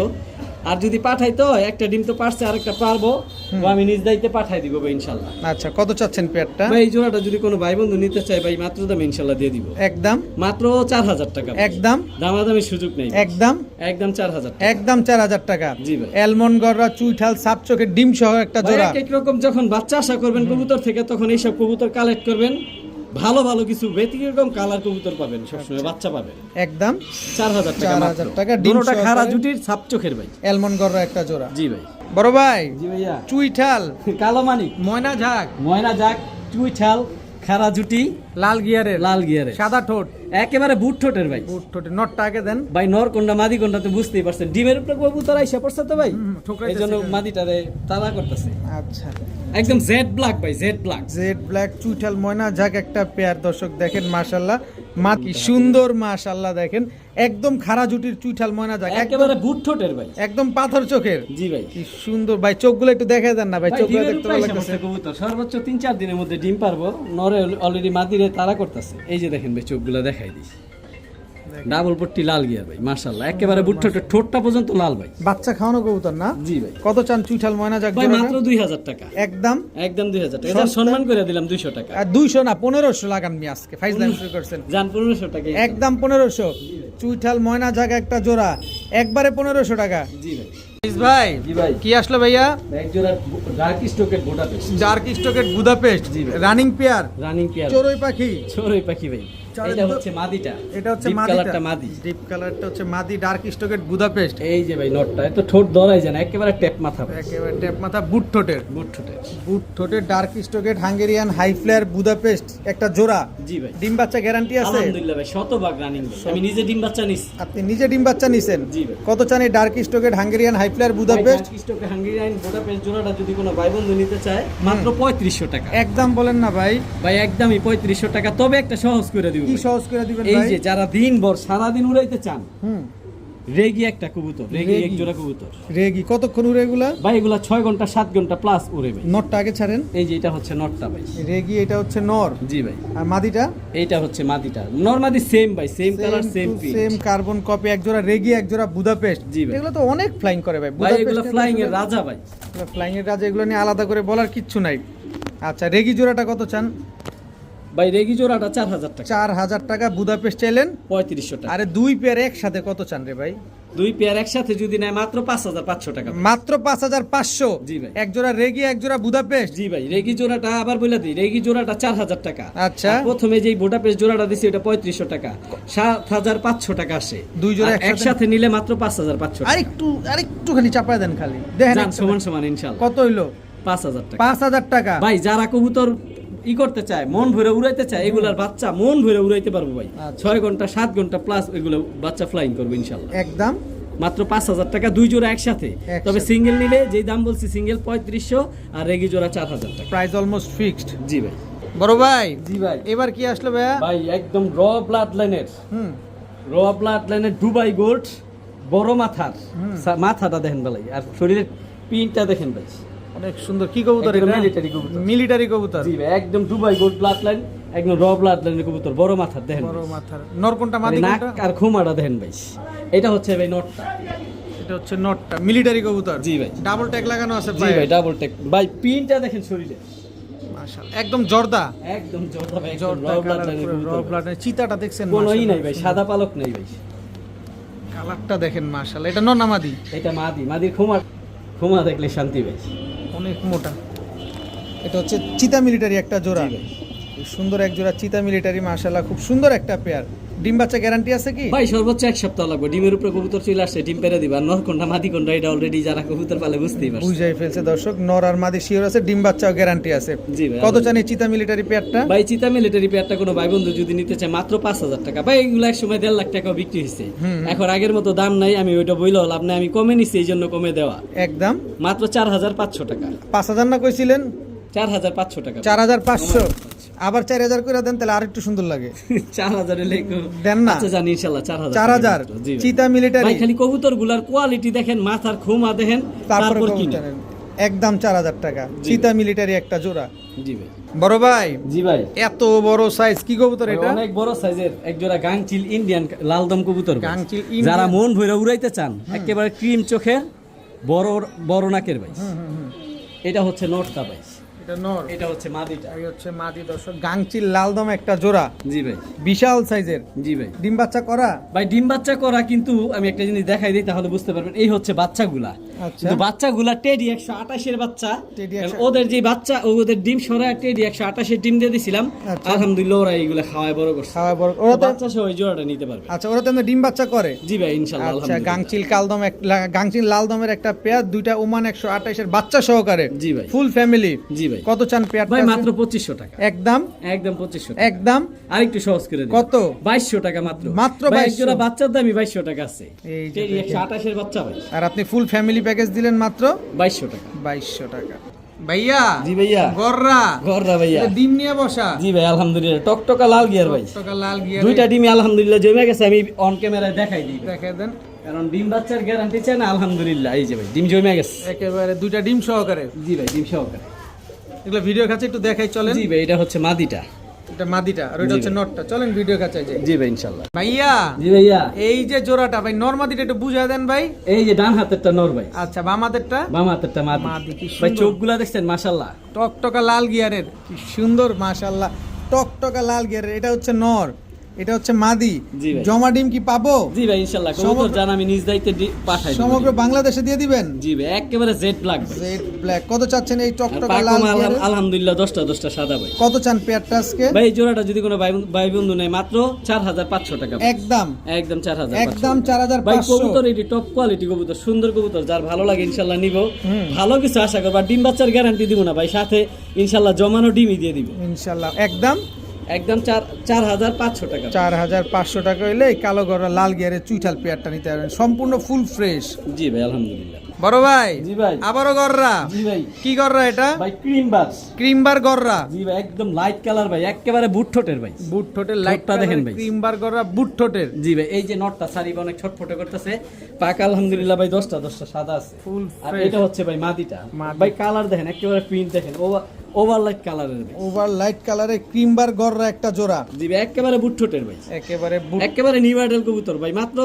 আর যদি পাঠাই তো একটা ডিম তো পারছে আর একটা পারবো তো আমি নিজ দায়িত্বে পাঠাই দিব ভাই ইনশাআল্লাহ আচ্ছা কত চাচ্ছেন পেয়ারটা ভাই এই জোড়াটা যদি কোনো ভাই বন্ধু নিতে চায় ভাই মাত্র দাম ইনশাআল্লাহ দিয়ে দিব একদম মাত্র 4000 টাকা ভাই। একদম দামাদামি সুযোগ নেই একদম একদম 4000 টাকা একদম 4000 টাকা জি ভাই। অ্যালমন্ড গররা চুইঠাল সাপ চোখের ডিম সহ একটা ভাই, জোড়া এক এক রকম যখন বাচ্চা আশা করবেন কবুতর থেকে তখন এইসব কবুতর কালেক্ট করবেন ভালো ভালো কিছু ব্যতিক্রম কালার কবুতর পাবেন সবসময় বাচ্চা পাবেন একদম 4000 টাকা 4000 টাকা ডিম দুটোটা সহকারে। খাড়া জুটির সাপ চোখের ভাই অ্যালমন্ড গররা একটা জোড়া জি ভাই বড় ভাই জি ভাইয়া চুইঠাল কালো মানিক ময়না ঝাক ময়না যাক চুইঠাল খাড়া জুটি লাল গিয়ারের লাল গিয়ারে সাদা ঠোঁট একেবারে বুট ঠোঁটের ভাই বুট ঠোঁটে নটটা আগে দেন ভাই নর কোনটা মাদি কোনটা তো বুঝতেই পারছেন ডিমের উপরে কবুতর আইসা পড়ছে তো ভাই ঠোকরাইতেছে এই জন্য কেন? মাদিটারে তাড়া করতেছে আচ্ছা একদম জেড ব্ল্যাক ভাই জেড ব্ল্যাক জেড ব্ল্যাক চুইঠাল ময়না ঝাক একটা পেয়ার দর্শক দেখেন মাশাল্লাহ মা কি সুন্দর মাশাল্লাহ দেখেন একদম খাড়া জুটির চুইঠাল ময়না ঝাক একেবারে বুট ঠোঁটের ভাই একদম পাথর চোখের জি ভাই কি সুন্দর ভাই চোখগুলো একটু দেখাই দেন না ভাই ভাই, চোখগুলো ডিমের দেখতে উপরে ভালো আইসা লাগতেছে পড়ছে কবুতর সর্বোচ্চ 3-4 দিনের মধ্যে ডিম পারবো নরে অলরেডি মাদিরে তাড়া করতেছে এই যে দেখেন ভাই চোখগুলো দেখাই দিই ডাবল পট্টি লাল গিয়ার ভাই মাশাআল্লাহ একেবারে বুট ঠোঁটের ঠোঁটটা পর্যন্ত লাল ভাই বাচ্চা খাওয়ানো কবুতর না জি ভাই কত চান চুইঠাল ময়না ঝাক ভাই জোড়াটা? মাত্র 2000 টাকা একদম একদম 2000 টাকা এটা সম্মান করে দিলাম 200 টাকা আর 200 না 1500 লাগান মি আজকে ফাইজলাম শুরু করছেন জান 1500 টাকা একদম 1500 চুইঠাল ময়না ঝাক একটা জোড়া একবারে 1500 টাকা জি ভাই ভাই জি ভাই কি আসলো ভাইয়া এক জোড়া ডার্ক স্টকের বোটা পেস্ট ডার্ক স্টকের বুদাপেস্ট জি ভাই। রানিং পেয়ার রানিং পেয়ার চড়ুই পাখি চড়ুই পাখি ভাই চড়ুই এটা তো- হচ্ছে মাদিটা এটা হচ্ছে Deep মাদি কালারটা মাদি ডিপ কালারটা হচ্ছে মাদি ডার্ক স্টকের বুদাপেস্ট এই যে ভাই নটটা এত ঠোঁট ধরাই যায় না একেবারে ট্যাপ মাথা ভাই একেবারে টেপ মাথা বুট ঠোঁটের বুট ঠোঁটের ডার্ক স্টকের হাঙ্গেরিয়ান হাই ফ্লেয়ার বুদাপেস্ট একটা জোড়া জি ভাই ডিম বাচ্চা গ্যারান্টি আছে আলহামদুলিল্লাহ ভাই শতভাগ রানিং আমি নিজে ডিম বাচ্চা নিছি আপনি নিজে ডিম বাচ্চা নিছেন জি ভাই। কত চান এই ডার্ক স্টকের হাঙ্গেরিয়ান হাই ফ্লেয়ার বুদাপেস্ট স্টকে হাঙ্গেরিয়ান বোটা পেস্ট জোড়াটা যদি কোনো ভাই বন্ধু নিতে চায় মাত্র 3500 টাকা একদম বলেন না ভাই ভাই একদমই 3500 টাকা তবে একটা সহজ করে দিব কি ভাই। সহজ করে দিবেন এই ভাই যে যারা দিনভর সারা দিন উড়াইতে চান হুম রেগি একটা কবুতর রেগি রেগি। এক জোড়া কবুতর রেগি কতক্ষণ উড়ে এগুলা ভাই এগুলা 6 ঘন্টা 7 ঘন্টা প্লাস উড়ে ভাই নটটা আগে ছাড়েন এই যে এটা হচ্ছে নটটা ভাই রেগি এটা হচ্ছে নর জি ভাই আর মাদিটা এইটা হচ্ছে মাদিটা নরমাদি সেম ভাই same colour same pitch same carbon copy এক জোড়া রেগি এক জোড়া বুদাপেস্ট জি ভাই। এগুলো তো অনেক ফ্লাইং করে ভাই ভাই এগুলা ফ্লাইং এর রাজা ভাই ফ্লাইং এর রাজা এগুলো নিয়ে আলাদা করে বলার কিচ্ছু নাই আচ্ছা রেগি জোড়াটা কত চান ভাই রেগি জোড়াটা 4000 টাকা 4000 টাকা বুদাপেস্ট চাইলেন 3500 টাকা আরে দুই পেয়ার একসাথে কত চান রে ভাই দুই পেয়ার একসাথে যদি নেয় মাত্র 5500 টাকা ভাই। মাত্র 5500 জি ভাই। এক জোড়া রেগি এক জোড়া বুদাপেস্ট জি ভাই রেগি জোড়াটা আবার বলে দিই রেগি জোড়াটা 4000 টাকা আচ্ছা। আর প্রথমে যেই বোটা পেস্ট জোড়াটা দিছি এটা 3500 টাকা 7500 টাকা আসে দুই জোড়া আর একসাথে- একসাথে নিলে মাত্র 5500 টাকা আরেকটু খালি চাপায় দেন খালি দেখেন জান একটু। সমান সমান ইনশাআল্লাহ কত হইলো 5000 টাকা 5000 টাকা ভাই যারা কবুতর ই করতে চায় মন ভরে উড়াইতে চায় এগুলার বাচ্চা মন ভরে উড়াইতে পারবো ভাই আচ্ছা। 6 ঘন্টা 7 ঘন্টা প্লাস এগুলো বাচ্চা ফ্লাইং করবে ইনশাআল্লাহ একদম মাত্র 5000 টাকা দুই জোড়া একসাথে একসাথে। তবে সিঙ্গেল নিলে যেই দাম বলছি সিঙ্গেল 3500 আর রেগি জোড়া 4000 টাকা প্রাইস অলমোস্ট ফিক্সড জি ভাই বড় ভাই জি ভাই এবার কি আসলো ভাইয়া ভাই একদম র ব্লাড লাইনের হুম দুবাই গোল্ড বড় মাথার মাথাটা দেখেন ভাই আর শরীরের পিনটা দেখেন ভাই অনেক সুন্দর কি কবুতর একদম এটা military কবুতর। মিলিটারি কবুতর জি ভাই একদম দুবাই গোল্ড ব্লাড লাইন একদম র ব্লাড লাইনের কবুতর বড় মাথার দেখেন বড় ভাই। মাথার নর কোনটা আর মাদি নাক কোনটা আর খুমাটা দেখেন ভাই এটা হচ্ছে ভাই নটটা এটা হচ্ছে নটটা মিলিটারি কবুতর জি ভাই ডাবল ট্যাগ লাগানো আছে জি ভাই ডাবল টেক ভাই পিনটা দেখেন শরীরে মাশাআল্লাহ একদম জর্দা, একদম জর্দা ভাই, একদম জর্দা raw কালার, blood line এর র কবুতর। ব্লাড চিতাটা দেখছেন কোনোই নাই ভাই, সাদা পালক নাই ভাই। কালারটা দেখেন মাশাআল্লাহ। এটা ননামাদি, এটা মাদির খুমা দেখলে শান্তি ভাই। অনেক মোটা। এটা হচ্ছে চিতা মিলিটারি একটা জোড়া, জি ভাই। খুব সুন্দর এক জোড়া চিতা মিলিটারি মাশাআল্লাহ, খুব সুন্দর একটা পেয়ার। ডিম বাচ্চা গ্যারান্টি আছে কি? ভাই সর্বোচ্চ 1 সপ্তাহ লাগবে, ডিমের উপরে কবুতর চলে আসছে, ডিম পেরে দিবা। নর কোনটা মাদি কোনটা এটা অলরেডি যারা কবুতর পালে বুঝতেই পারছে। বুঝাই ফেলছে দর্শক, নর আর মাদি শিওর আছে, ডিম বাচ্চাও গ্যারান্টি আছে। জি ভাই। কত চান এই চিতা মিলিটারি পেয়ারটা? ভাই চিতা মিলিটারি পেয়ারটা কোনো ভাই বন্ধু যদি নিতে চায় মাত্র 5,000 টাকা। ভাই এগুলো এক সময় 1.5 লাখ টাকা বিক্রি হয়েছে, এখন আগের মতো দাম নাই। আমি ওইটা বইলে লাভ নাই, আমি কমে নিচ্ছি, এই জন্য কমে দেওয়া। একদম মাত্র 4,500 টাকা। 5,000 না কইছিলেন? 4,500 টাকা। 4,500 আবার 4,000 করে দেন, তাহলে আর একটু সুন্দর লাগে। 4,000 এলে দেন না? আচ্ছা জানি ইনশাআল্লাহ 4,000। 4,000 জি ভাই। চিতা মিলিটারি, ভাই খালি কবুতর গুলার কোয়ালিটি দেখেন, মাথার খুমা দেখেন, তারপর কিনে। একদম 4,000 টাকা চিতা মিলিটারি একটা জোড়া। জি ভাই। বড় ভাই জি ভাই। এত বড় সাইজ কি কবুতর এটা? অনেক বড় সাইজের এক জোড়া গাংচিল ইন্ডিয়ান লালদম কবুতর ভাই। গাংচিল ইন্ডিয়ান। যারা মন ভরে উড়াইতে চান, একেবারে ক্রিম চোখের, বড় বড় নাকের ভাই। এটা হচ্ছে নটটা ভাই, এটা নর, এটা হচ্ছে মাদিটা। এই হচ্ছে মাদি দর্শক, গাংচিল লালদম একটা জোড়া, জি ভাই। বিশাল সাইজের। জি ভাই। ডিম বাচ্চা করা? ভাই ডিম বাচ্চা করা, কিন্তু আমি একটা জিনিস দেখাই দিই তাহলে বুঝতে পারবেন। এই হচ্ছে বাচ্চাগুলা, আচ্ছা। কিন্তু বাচ্চাগুলা টেডি 128 এর বাচ্চা। টেডি ওদের যে বাচ্চা, ওদের ডিম সরায় টেডি 128 এর ডিম দিয়ে দিছিলাম। আচ্ছা। আলহামদুলিল্লাহ ওরা এইগুলা খাওয়ায় বড় করছে। খাওয়া বড়, ওরা তো বাচ্চা সহ এই জোড়াটা নিতে পারবে। আচ্ছা ওরা তো এমনি ডিম বাচ্চা করে? জি ভাই ইনশাআল্লাহ। আচ্ছা আলহামদুলিল্লাহ। গাংচিল কালদম গাংচিল লালদমের একটা পেয়ার, দুইটা ওমান 128 এর বাচ্চা সহকারে, জি ভাই। Full family. জি ভাই। কত চান পেয়ারটা? ভাই মাত্র 2500 টাকা। একদম 2500 টাকা। একদম আরেকটু সহজ করে দিন। কত? 2200 টাকা মাত্র। মাত্র ভাই, 2200 এক জোড়া বাচ্চার দামই 2200 টাকা আছে। এই যে টেডি 128 এর বাচ্চা ভাই, আর আপনি ফুল ফ্যামিলি প্যাকেজ দিলেন মাত্র 2200 টাকা। 2200 টাকা। ভাইয়া জি ভাইয়া। গররা গররা ভাইয়া। এটা ডিম নিয়ে বসা? জি ভাই আলহামদুলিল্লাহ, টকটকা লাল গিয়ার ভাই। টাকা লাল গিয়ার, দুইটা ডিমই আলহামদুলিল্লাহ জমে গেছে, আমি অন ক্যামেরায় দেখাই দিই ভাই। দেখে দেন কারণ ডিম বাচ্চার গ্যারান্টি চাই না। আলহামদুলিল্লাহ এই যে ভাই ডিম জমে গেছে। একেবারে দুইটা ডিম সহকারে। জি ভাই ডিম সহকারে। এগুলো ভিডিও কাছে একটু দেখাই চলেন। জি ভাই এটা হচ্ছে মাদিটা। এটা মাদিটা আর ওইটা জি হচ্ছে ভাই। নটটা, চলেন ভিডিও কাছে যাই। জি ভাই ইনশাআল্লাহ। ভাইয়া জি ভাইয়া। এই যে জোড়াটা ভাই নর মাদিটা একটু বুঝায় দেন ভাই। এই যে ডান হাতেরটা নর ভাই, আচ্ছা বাম হাতেরটা বাম হাতেরটা মাদি। মাদি, কি ভাই সুন্দর। চোখগুলা দেখছেন মাশাআল্লাহ। টকটকা লাল গিয়ারের, কি সুন্দর মাশাআল্লাহ, টকটকা লাল গিয়ারের। এটা হচ্ছে নর, এটা হচ্ছে মাদি। জি ভাই। জমা ডিম কি পাবো? জি ভাই ইনশাআল্লাহ, কবুতর জান আমি নিজ দায়িত্বে পাঠাই দেব। সমগ্র বাংলাদেশে দিয়ে দিবেন? জি ভাই একেবারে জেড ব্ল্যাক ভাই। Red black. কত চাচ্ছেন এই টকটকা পাকো লাল মাল গিয়ারের? আলহামদুলিল্লাহ 10টা সাদা ভাই। কত চান পেয়ারটা আজকে? ভাই এই জোড়াটা যদি কোনো ভাই বন্ধু নেয় মাত্র 4,500 টাকা ভাই। একদম একদম 4,500। একদম ভাই 4,500। কবুতর এটি টপ কোয়ালিটি কবুতর, সুন্দর কবুতর, যার ভালো লাগে ইনশাআল্লাহ নিব। ভালো কিছু আশা করব, আর ডিম বাচ্চার গ্যারান্টি দিব না ভাই, সাথে ইনশাআল্লাহ জমানো ডিমই দিয়ে দিব। ইনশাআল্লাহ একদম একদম 4,500 টাকা। 4,500 টাকা হইলে এই কালো গড়া লাল গিয়ারের চুইঠাল পেয়ারটা নিতে পারবেন, সম্পূর্ণ ফুল ফ্রেশ। জি ভাই আলহামদুলিল্লাহ। বড় ভাই জি ভাই। আবারও গড়রা? জি ভাই। কি গড়রা এটা? ভাই ক্রিম বাস। ক্রিমবার গড়রা? জি ভাই একদম লাইট কালার ভাই, একেবারে বুট ঠোঁটের ভাই। বুট ঠোঁটের লাইটটা ঠোঁটটা দেখেন দেখেন ভাই। ক্রিমবার গড়রা বুট ঠোঁটের। জি ভাই এই যে নটটা সারিবা অনেক ছটফটে করতেছে, পাক আলহামদুলিল্লাহ ভাই 10টা সাদা আছে। ফুল আর ফ্রেশ। এটা হচ্ছে ভাই মাদিটা। মাদি। ভাই কালার দেখেন, একেবারে প্রিন্ট দেখেন, ওভার লাইট কালারের ভাই। ওভার লাইট কালারে ক্রিমবার গড়রা একটা জোড়া, জি ভাই একেবারে বুট ঠোঁটের ভাই, একেবারে বুট। একেবারে নিউ আইডল কবুতর ভাই, মাত্র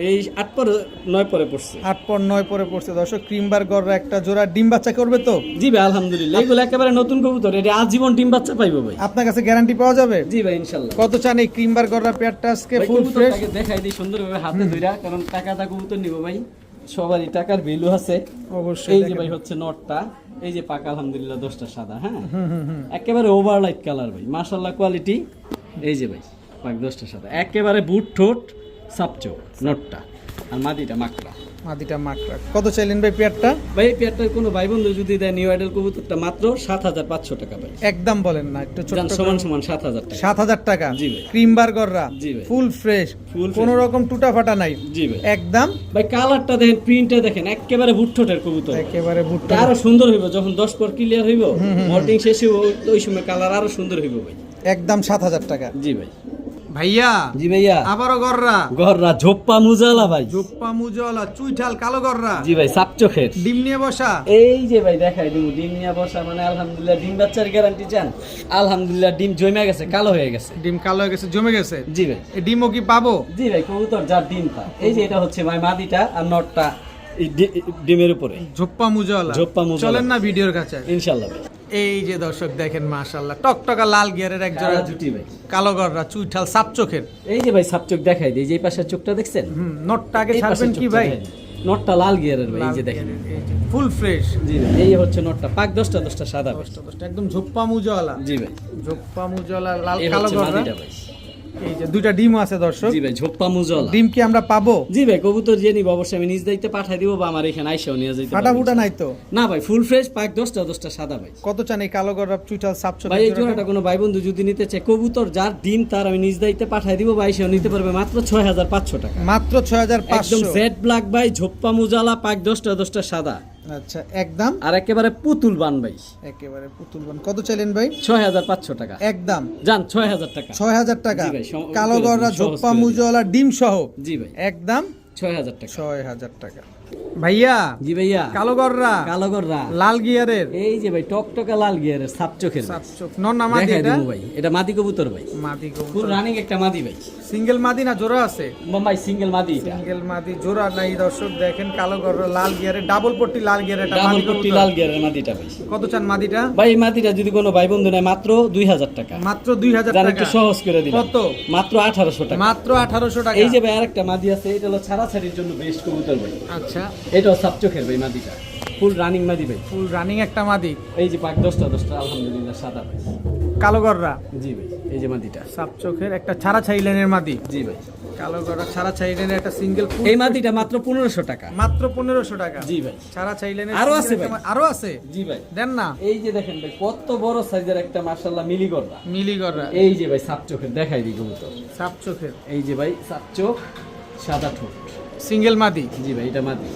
এই 8 পরে 9 পরে পড়ছে। 8 পর 9 পরে পড়ছে দর্শক, ক্রিমবার গড়রা একটা জোড়া। ডিম বাচ্চা করবে তো? জি ভাই আলহামদুলিল্লাহ, এগুলো একেবারে নতুন কবুতর, এটা আজীবন ডিম বাচ্চা পাইবো ভাই। আপনার কাছে গ্যারান্টি পাওয়া যাবে? জি ভাই ইনশাআল্লাহ। কত চান এই ক্রিমবার গড়রা পেয়ারটা আজকে? ভাই ফুল ফ্রেশ। কবুতরটাকে দেখাই দিই সুন্দরভাবে হাতে ধইরা, কারণ টাকাটা কবুতর নিব ভাই, সবারই টাকার ভ্যালু আছে অবশ্যই। এই যে দেখেন। ভাই হচ্ছে নটটা, এই যে পাকা আলহামদুলিল্লাহ 10টা সাদা। হ্যাঁ একেবারে ওভার লাইট কালার ভাই, মাশাআল্লাহ কোয়ালিটি। এই যে ভাই পাক 10টা সাদা, একেবারে বুট ঠোঁট সাপচো নটটা, আর মাদিটা মাকড়া। মাদিটা মাকড়া। কত চাইলেন ভাই পেয়ারটা? ভাই এই পেয়ারটার কোনো ভাই বন্ধু যদি দেয় নিউ আইডল কবুতরটা মাত্র 7,500 টাকা ভাই। একদম বলেন না, একটু ছোট জান সমান সমান 7,000 টাকা। 7,000 টাকা। জি ভাই। ক্রিমবার গড়রা জি ভাই। ফুল ফ্রেশ, Full কোনো fresh। রকম টুটা ফাটা নাই। জি ভাই। একদম ভাই কালারটা দেখেন, প্রিন্টটা দেখেন, একেবারে বুট ঠোঁটের কবুতর, একেবারে বুট। আরো সুন্দর হইব যখন 10 পর ক্লিয়ার হইব, মল্টিং শেষ হইব, ওই সময় কালার আরো সুন্দর হইব ভাই। একদম 7,000 টাকা। জি ভাই। ভাইয়া জি ভাইয়া। আবারও গড়রা? গররা ঝোপ্পা মুজালা ভাই। জোপ্পা মুজলা চুইঠাল কালো গড়রা, জি ভাই সাপ চোখের। ডিম নিয়ে বসা। এই যে ভাই দেখাই দিমু, ডিম নিয়ে বসা মানে আলহামদুলিল্লাহ ডিম বাচ্চার গ্যারান্টি চান, আলহামদুলিল্লাহ ডিম জমে গেছে, কালো হয়ে গেছে। ডিম কালো হয়ে গেছে, জমে গেছে। জি ভাই। এই ডিমও কি পাবো? জি ভাই কবুতর যার ডিম পায়। এই যে এটা হচ্ছে ভাই মাদিটা, আর নটটা এই ডিমের উপরে। ঝোপ্পা মুজলা। ঝোপ্পা মুজালা। চলেন না ভিডিওর কাছে। ইনশাআল্লাহ ভাই। এই যে দর্শক দেখেন মাশাআল্লাহ টকটকা লাল গিয়ারের এক জোড়া কালা জুটি ভাই। কালো গররা চুইঠাল সাপ চোখের। এই যে ভাই সাপ চোখ দেখাই দিই, যে এই পাশের চোখটা দেখছেন? নটটা আগে এই ছাড়বেন পাশের কি চোখটা ভাই? দেখাই দিই। নটটা লাল গিয়ারের ভাই, এই যে দেখেন। Full fresh. জি ভাই, এই হচ্ছে নটটা, পাক 10টা সাদা ভাই। একদম ঝোপ্পা মুজওয়ালা। জি ভাই, ঝোপ্পা মুজওয়ালা লাল এই কালো হচ্ছে গররা। মাদিটা ভাই। এই যে দুইটা ডিম আছে দর্শক। জি ভাই, ঝোপ্পা মুজওয়ালা। ডিম কি আমরা পাবো? জি ভাই, কবুতর যে নিব অবশ্যই আমি নিজ দায়িত্বে পাঠিয়ে দিব, বা আমার এখানে আইসাও নিয়ে যাইতে ফাটা ফুটা নাই তো? না ভাই, ফুল ফ্রেশ, পাক 10টা সাদা ভাই। কত চান এই কালো গররা চুইঠাল সাপ চোখের ভাই এই জোড়াটা? জোড়াটা কোনো ভাই বন্ধু যদি নিতে চায়, কবুতর যার ডিম তার আমি নিজ দায়িত্বে পাঠিয়ে দিব, বা আইসাও নিতে পারবে মাত্র 6500 টাকা। মাত্র একদম 6500। জেড ব্ল্যাক ভাই, ঝোপ্পা মুজালা, পাক 10টা সাদা। আচ্ছা একদম আর একেবারে পুতুল বান ভাই, একেবারে পুতুল বান। কত চাইলেন ভাই? 6500 টাকা। একদম জান 6000 টাকা। 6000 টাকা। জি ভাই, কালো করে দিন, গররা সহজ ঝোপ্পা করে দিন। মুজওয়ালা ডিম সহ জি ভাই, একদম 6000 টাকা। 6000 টাকা। ভাইয়া জি ভাইয়া, কালো গররা কালো গররা, লাল গিয়ারের এই যে ভাই টকটকা লাল গিয়ারের সাপ চোখের ভাই। সাপ চোখ নন না মাদি দেখাই এটা? দিমু ভাই, এটা মাদি কবুতর ভাই, মাদি ফুল কবুতর। রানিং একটা মাদি ভাই। সিঙ্গেল মাদি না জোড়া আছে? ভাই সিঙ্গেল মাদি এটা, সিঙ্গেল মাদি জোড়া নাই দর্শক দেখেন কালো গররা লাল গিয়ারের ডাবল পট্টি লাল গিয়ারের এটা ডাবল মাদি পট্টি কবুতর। লাল গিয়ারের মাদিটা ভাই। কত চান মাদিটা? ভাই এই মাদিটা যদি কোনো ভাই বন্ধু নেয় মাত্র 2000 টাকা। মাত্র 2000 জান টাকা। একটু সহজ করে দিলাম। কত? মাত্র 1800 টাকা। মাত্র 1800 টাকা। এই যে ভাই আরেকটা মাদি আছে, এটা হলো ছাড়াছাড়ির জন্য বেস্ট কবুতর ভাই। আচ্ছা এটাও সাপ চোখের ভাই মাদিটা, ফুল রানিং মাদি ভাই। ফুল রানিং একটা মাদি এই যে পাক 10টা আলহামদুলিল্লাহ সাদা ভাই। কালো গররা জি ভাই, এই যে মাদিটা। সাপ চোখের একটা ছাড়া ছাইলেনের মাদি। জি ভাই, কালো গররা ছাড়া ছাইলেনের একটা সিঙ্গেল ফুল এই মাদিটা মাত্র 1500 টাকা। মাত্র 1500 টাকা। জি ভাই, ছাড়া ছাইলেনের আরো single আছে একটা ভাই। আরো আছে? জি ভাই, দেন না। এই যে দেখেন ভাই কত বড় সাইজের একটা মাশাআল্লাহ মিলি গররা। মিলি গররা এই যে ভাই সাপ চোখের দেখাই দিই কবুতর। সাপ চোখের এই যে ভাই সাপ চোখ, সাদা ঠোঁট। সিঙ্গেল মাদি। জি ভাই, এটা মাদি।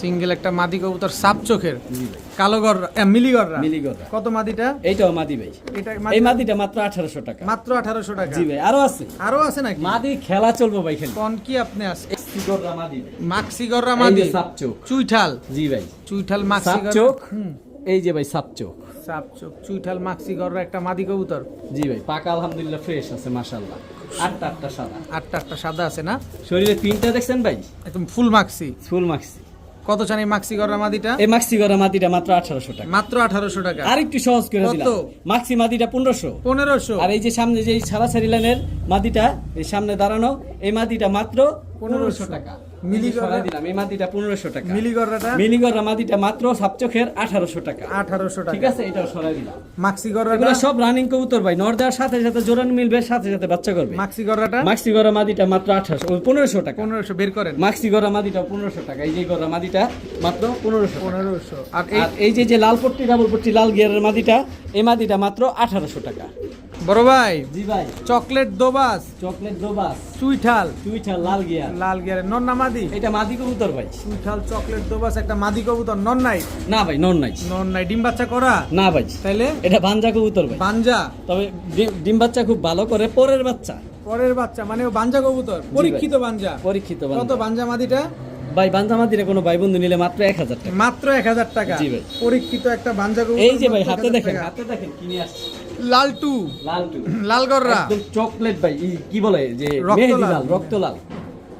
সিঙ্গেল একটা মাদি কবুতর সাপ চোখের জি ভাই, কালো গররা মিলি গররা। মিলি গররা। কত মাদিটা? এইটাও মাদি ভাই। এটা এই মাদিটা মাত্র 1800 টাকা। মাত্র 1800 টাকা। জি ভাই, আরো আছে আরো আছে নাকি? মাদি, খেলা চলবো ভাই খেলা। কোন কি আপনি আছে? এই গররা মাদি ভাই। মাক্সি গররা এই মাদি যে সাপ চোখ। চুইঠাল জি ভাই, চুইঠাল মাক্সি সাপ গররা। চোখ। হুম, এই যে ভাই সাপ চোখ। সাপ চোখ চুইঠাল মাক্সি গররা একটা মাদি কবুতর। জি ভাই, পাকা আলহামদুলিল্লাহ ফ্রেশ আছে মাশাআল্লাহ। আটটা সাদা, আটটা সাদা আছে না? শরীরে পিনটা দেখছেন ভাই, একদম ফুল মাক্সি। ফুল মাক্সি। কত চান এই মাক্সি গররা মাদিটা? এই মাক্সি গররা মাদিটা মাত্র 1800 টাকা। মাত্র 1800 টাকা। আর একটু সহজ করে কত? দিলাম, মাক্সি মাদিটা 1500। 1500। আর এই যে সামনে যে ছাড়াছাড়ি লাইনের মাদিটা, এই সামনে দাঁড়ানো এই মাদিটা মাত্র 1500 টাকা। মিলি মিলি গররা- সরাই দিলাম, এই মাদিটা 1500 টাকা। মিলি গররাটা মিলি গররা মাদিটা মাত্র সাপচোখের 1800 টাকা। 1800 টাকা। ঠিক আছে, এটাও সরাই দিলাম। মাক্সি গররাটা এগুলো সব রানিং কবুতর ভাই, নর দেওয়ার সাথে সাথে জোড়ান মিলবে, সাথে সাথে বাচ্চা করবে। মাক্সি গররাটা মাক্সি গররা মাদিটা মাত্র 1500 টাকা। 1500 বের করেন। মাক্সি গররা মাদিটা 1500 টাকা। এই যে গররা মাদিটা মাত্র 1500 টাকা। 1500। আর আর এই যে লাল পট্টি ডাবল পট্টি লাল গিয়ারের মাদিটা, এই মাদিটা মাত্র 1800 টাকা। বড় ভাই জি ভাই, চকলেট দোবাস চকলেট দোবাস, চুইঠাল টুইটার লাল গিয়ার, লাল গিয়ারের নন না মাদি? এটা মাদি কবুতর ভাই। চুইঠাল চকলেট দোবাস একটা মাদি কবুতর নন নাই? না ভাই, নন নাই। নন নাই ডিম বাচ্চা করা? না ভাই, তাইলে এটা বাঞ্জা কবুতর ভাই। বাঞ্জা তবে ডিম বাচ্চা খুব ভালো করে, পরের বাচ্চা পরের বাচ্চা মানে ও বাঞ্জা কবুতর পরীক্ষিত বাঞ্জা। পরীক্ষিত কত বাঞ্জা। বাঞ্জা মাদিটা? ভাই বাঞ্জা মাদিরে কোনো ভাই বন্ধু নিলে মাত্র 1000 টাকা। মাত্র 1000 টাকা। জি ভাই। পরীক্ষিত একটা বাঞ্জা কবুতর। এই যে ভাই মাত্র হাতে 1000 দেখেন, টাকা। হাতে দেখেন কিনে আসছে লালটু লাল টু, লাল গররা একদম চকলেট ভাই, কি বলে যে রক্তলাল। মেহেদি লাল, রক্তলাল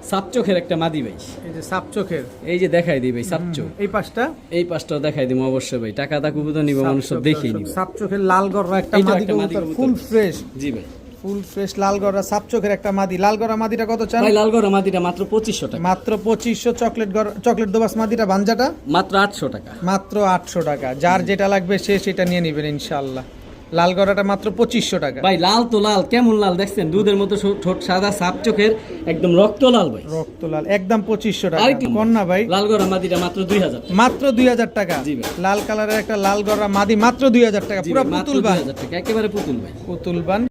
সাপ চোখের একটা মাদি ভাই। এই যে সাপ চোখের এই যে দেখাই দিই ভাই সাপ চোখ। এই পাশটা এই পাঁচটাও দেখাই দিব অবশ্যই ভাই, টাকা দা কবুতর নিব মানুষ সব দেখিয়ে নিব। সাপ চোখের লাল গররা একটা এই তো মাদি একটা মাদি কবুতর কবুতর। Full fresh. জি ভাই, ফুল ফ্রেশ লাল গররা সাপ চোখের একটা মাদি। লাল গররা মাদিটা কত চান? ভাই লাল গররা মাদিটা মাত্র 2500 টাকা। মাত্র 2500। চকলেট দোবাস মাদিটা বাঞ্জাটা মাত্র 800 টাকা। মাত্র 800 টাকা। যার যেটা লাগবে সে সেটা নিয়ে নেবেন ইনশাআল্লাহ। লাল গররাটা মাত্র 2500 টাকা। ভাই লাল তো লাল, কেমন লাল দেখছেন, দুধের মতো ঠোঁট সাদা, সাপ চোখের একদম রক্ত লাল ভাই। রক্ত লাল একদম 2500 টাকা। আরেকটু কন্যা ভাই লাল গররা মাদিটা মাত্র 2000 টাকা। মাত্র 2000 টাকা। জি ভাই। লাল কালারের একটা লাল গররা মাদি মাত্র 2000 টাকা। জি পুরো ভাই, মাত্র পুতুল বান। 2000 টাকা, একেবারে পুতুল ভাই। পুতুল বান।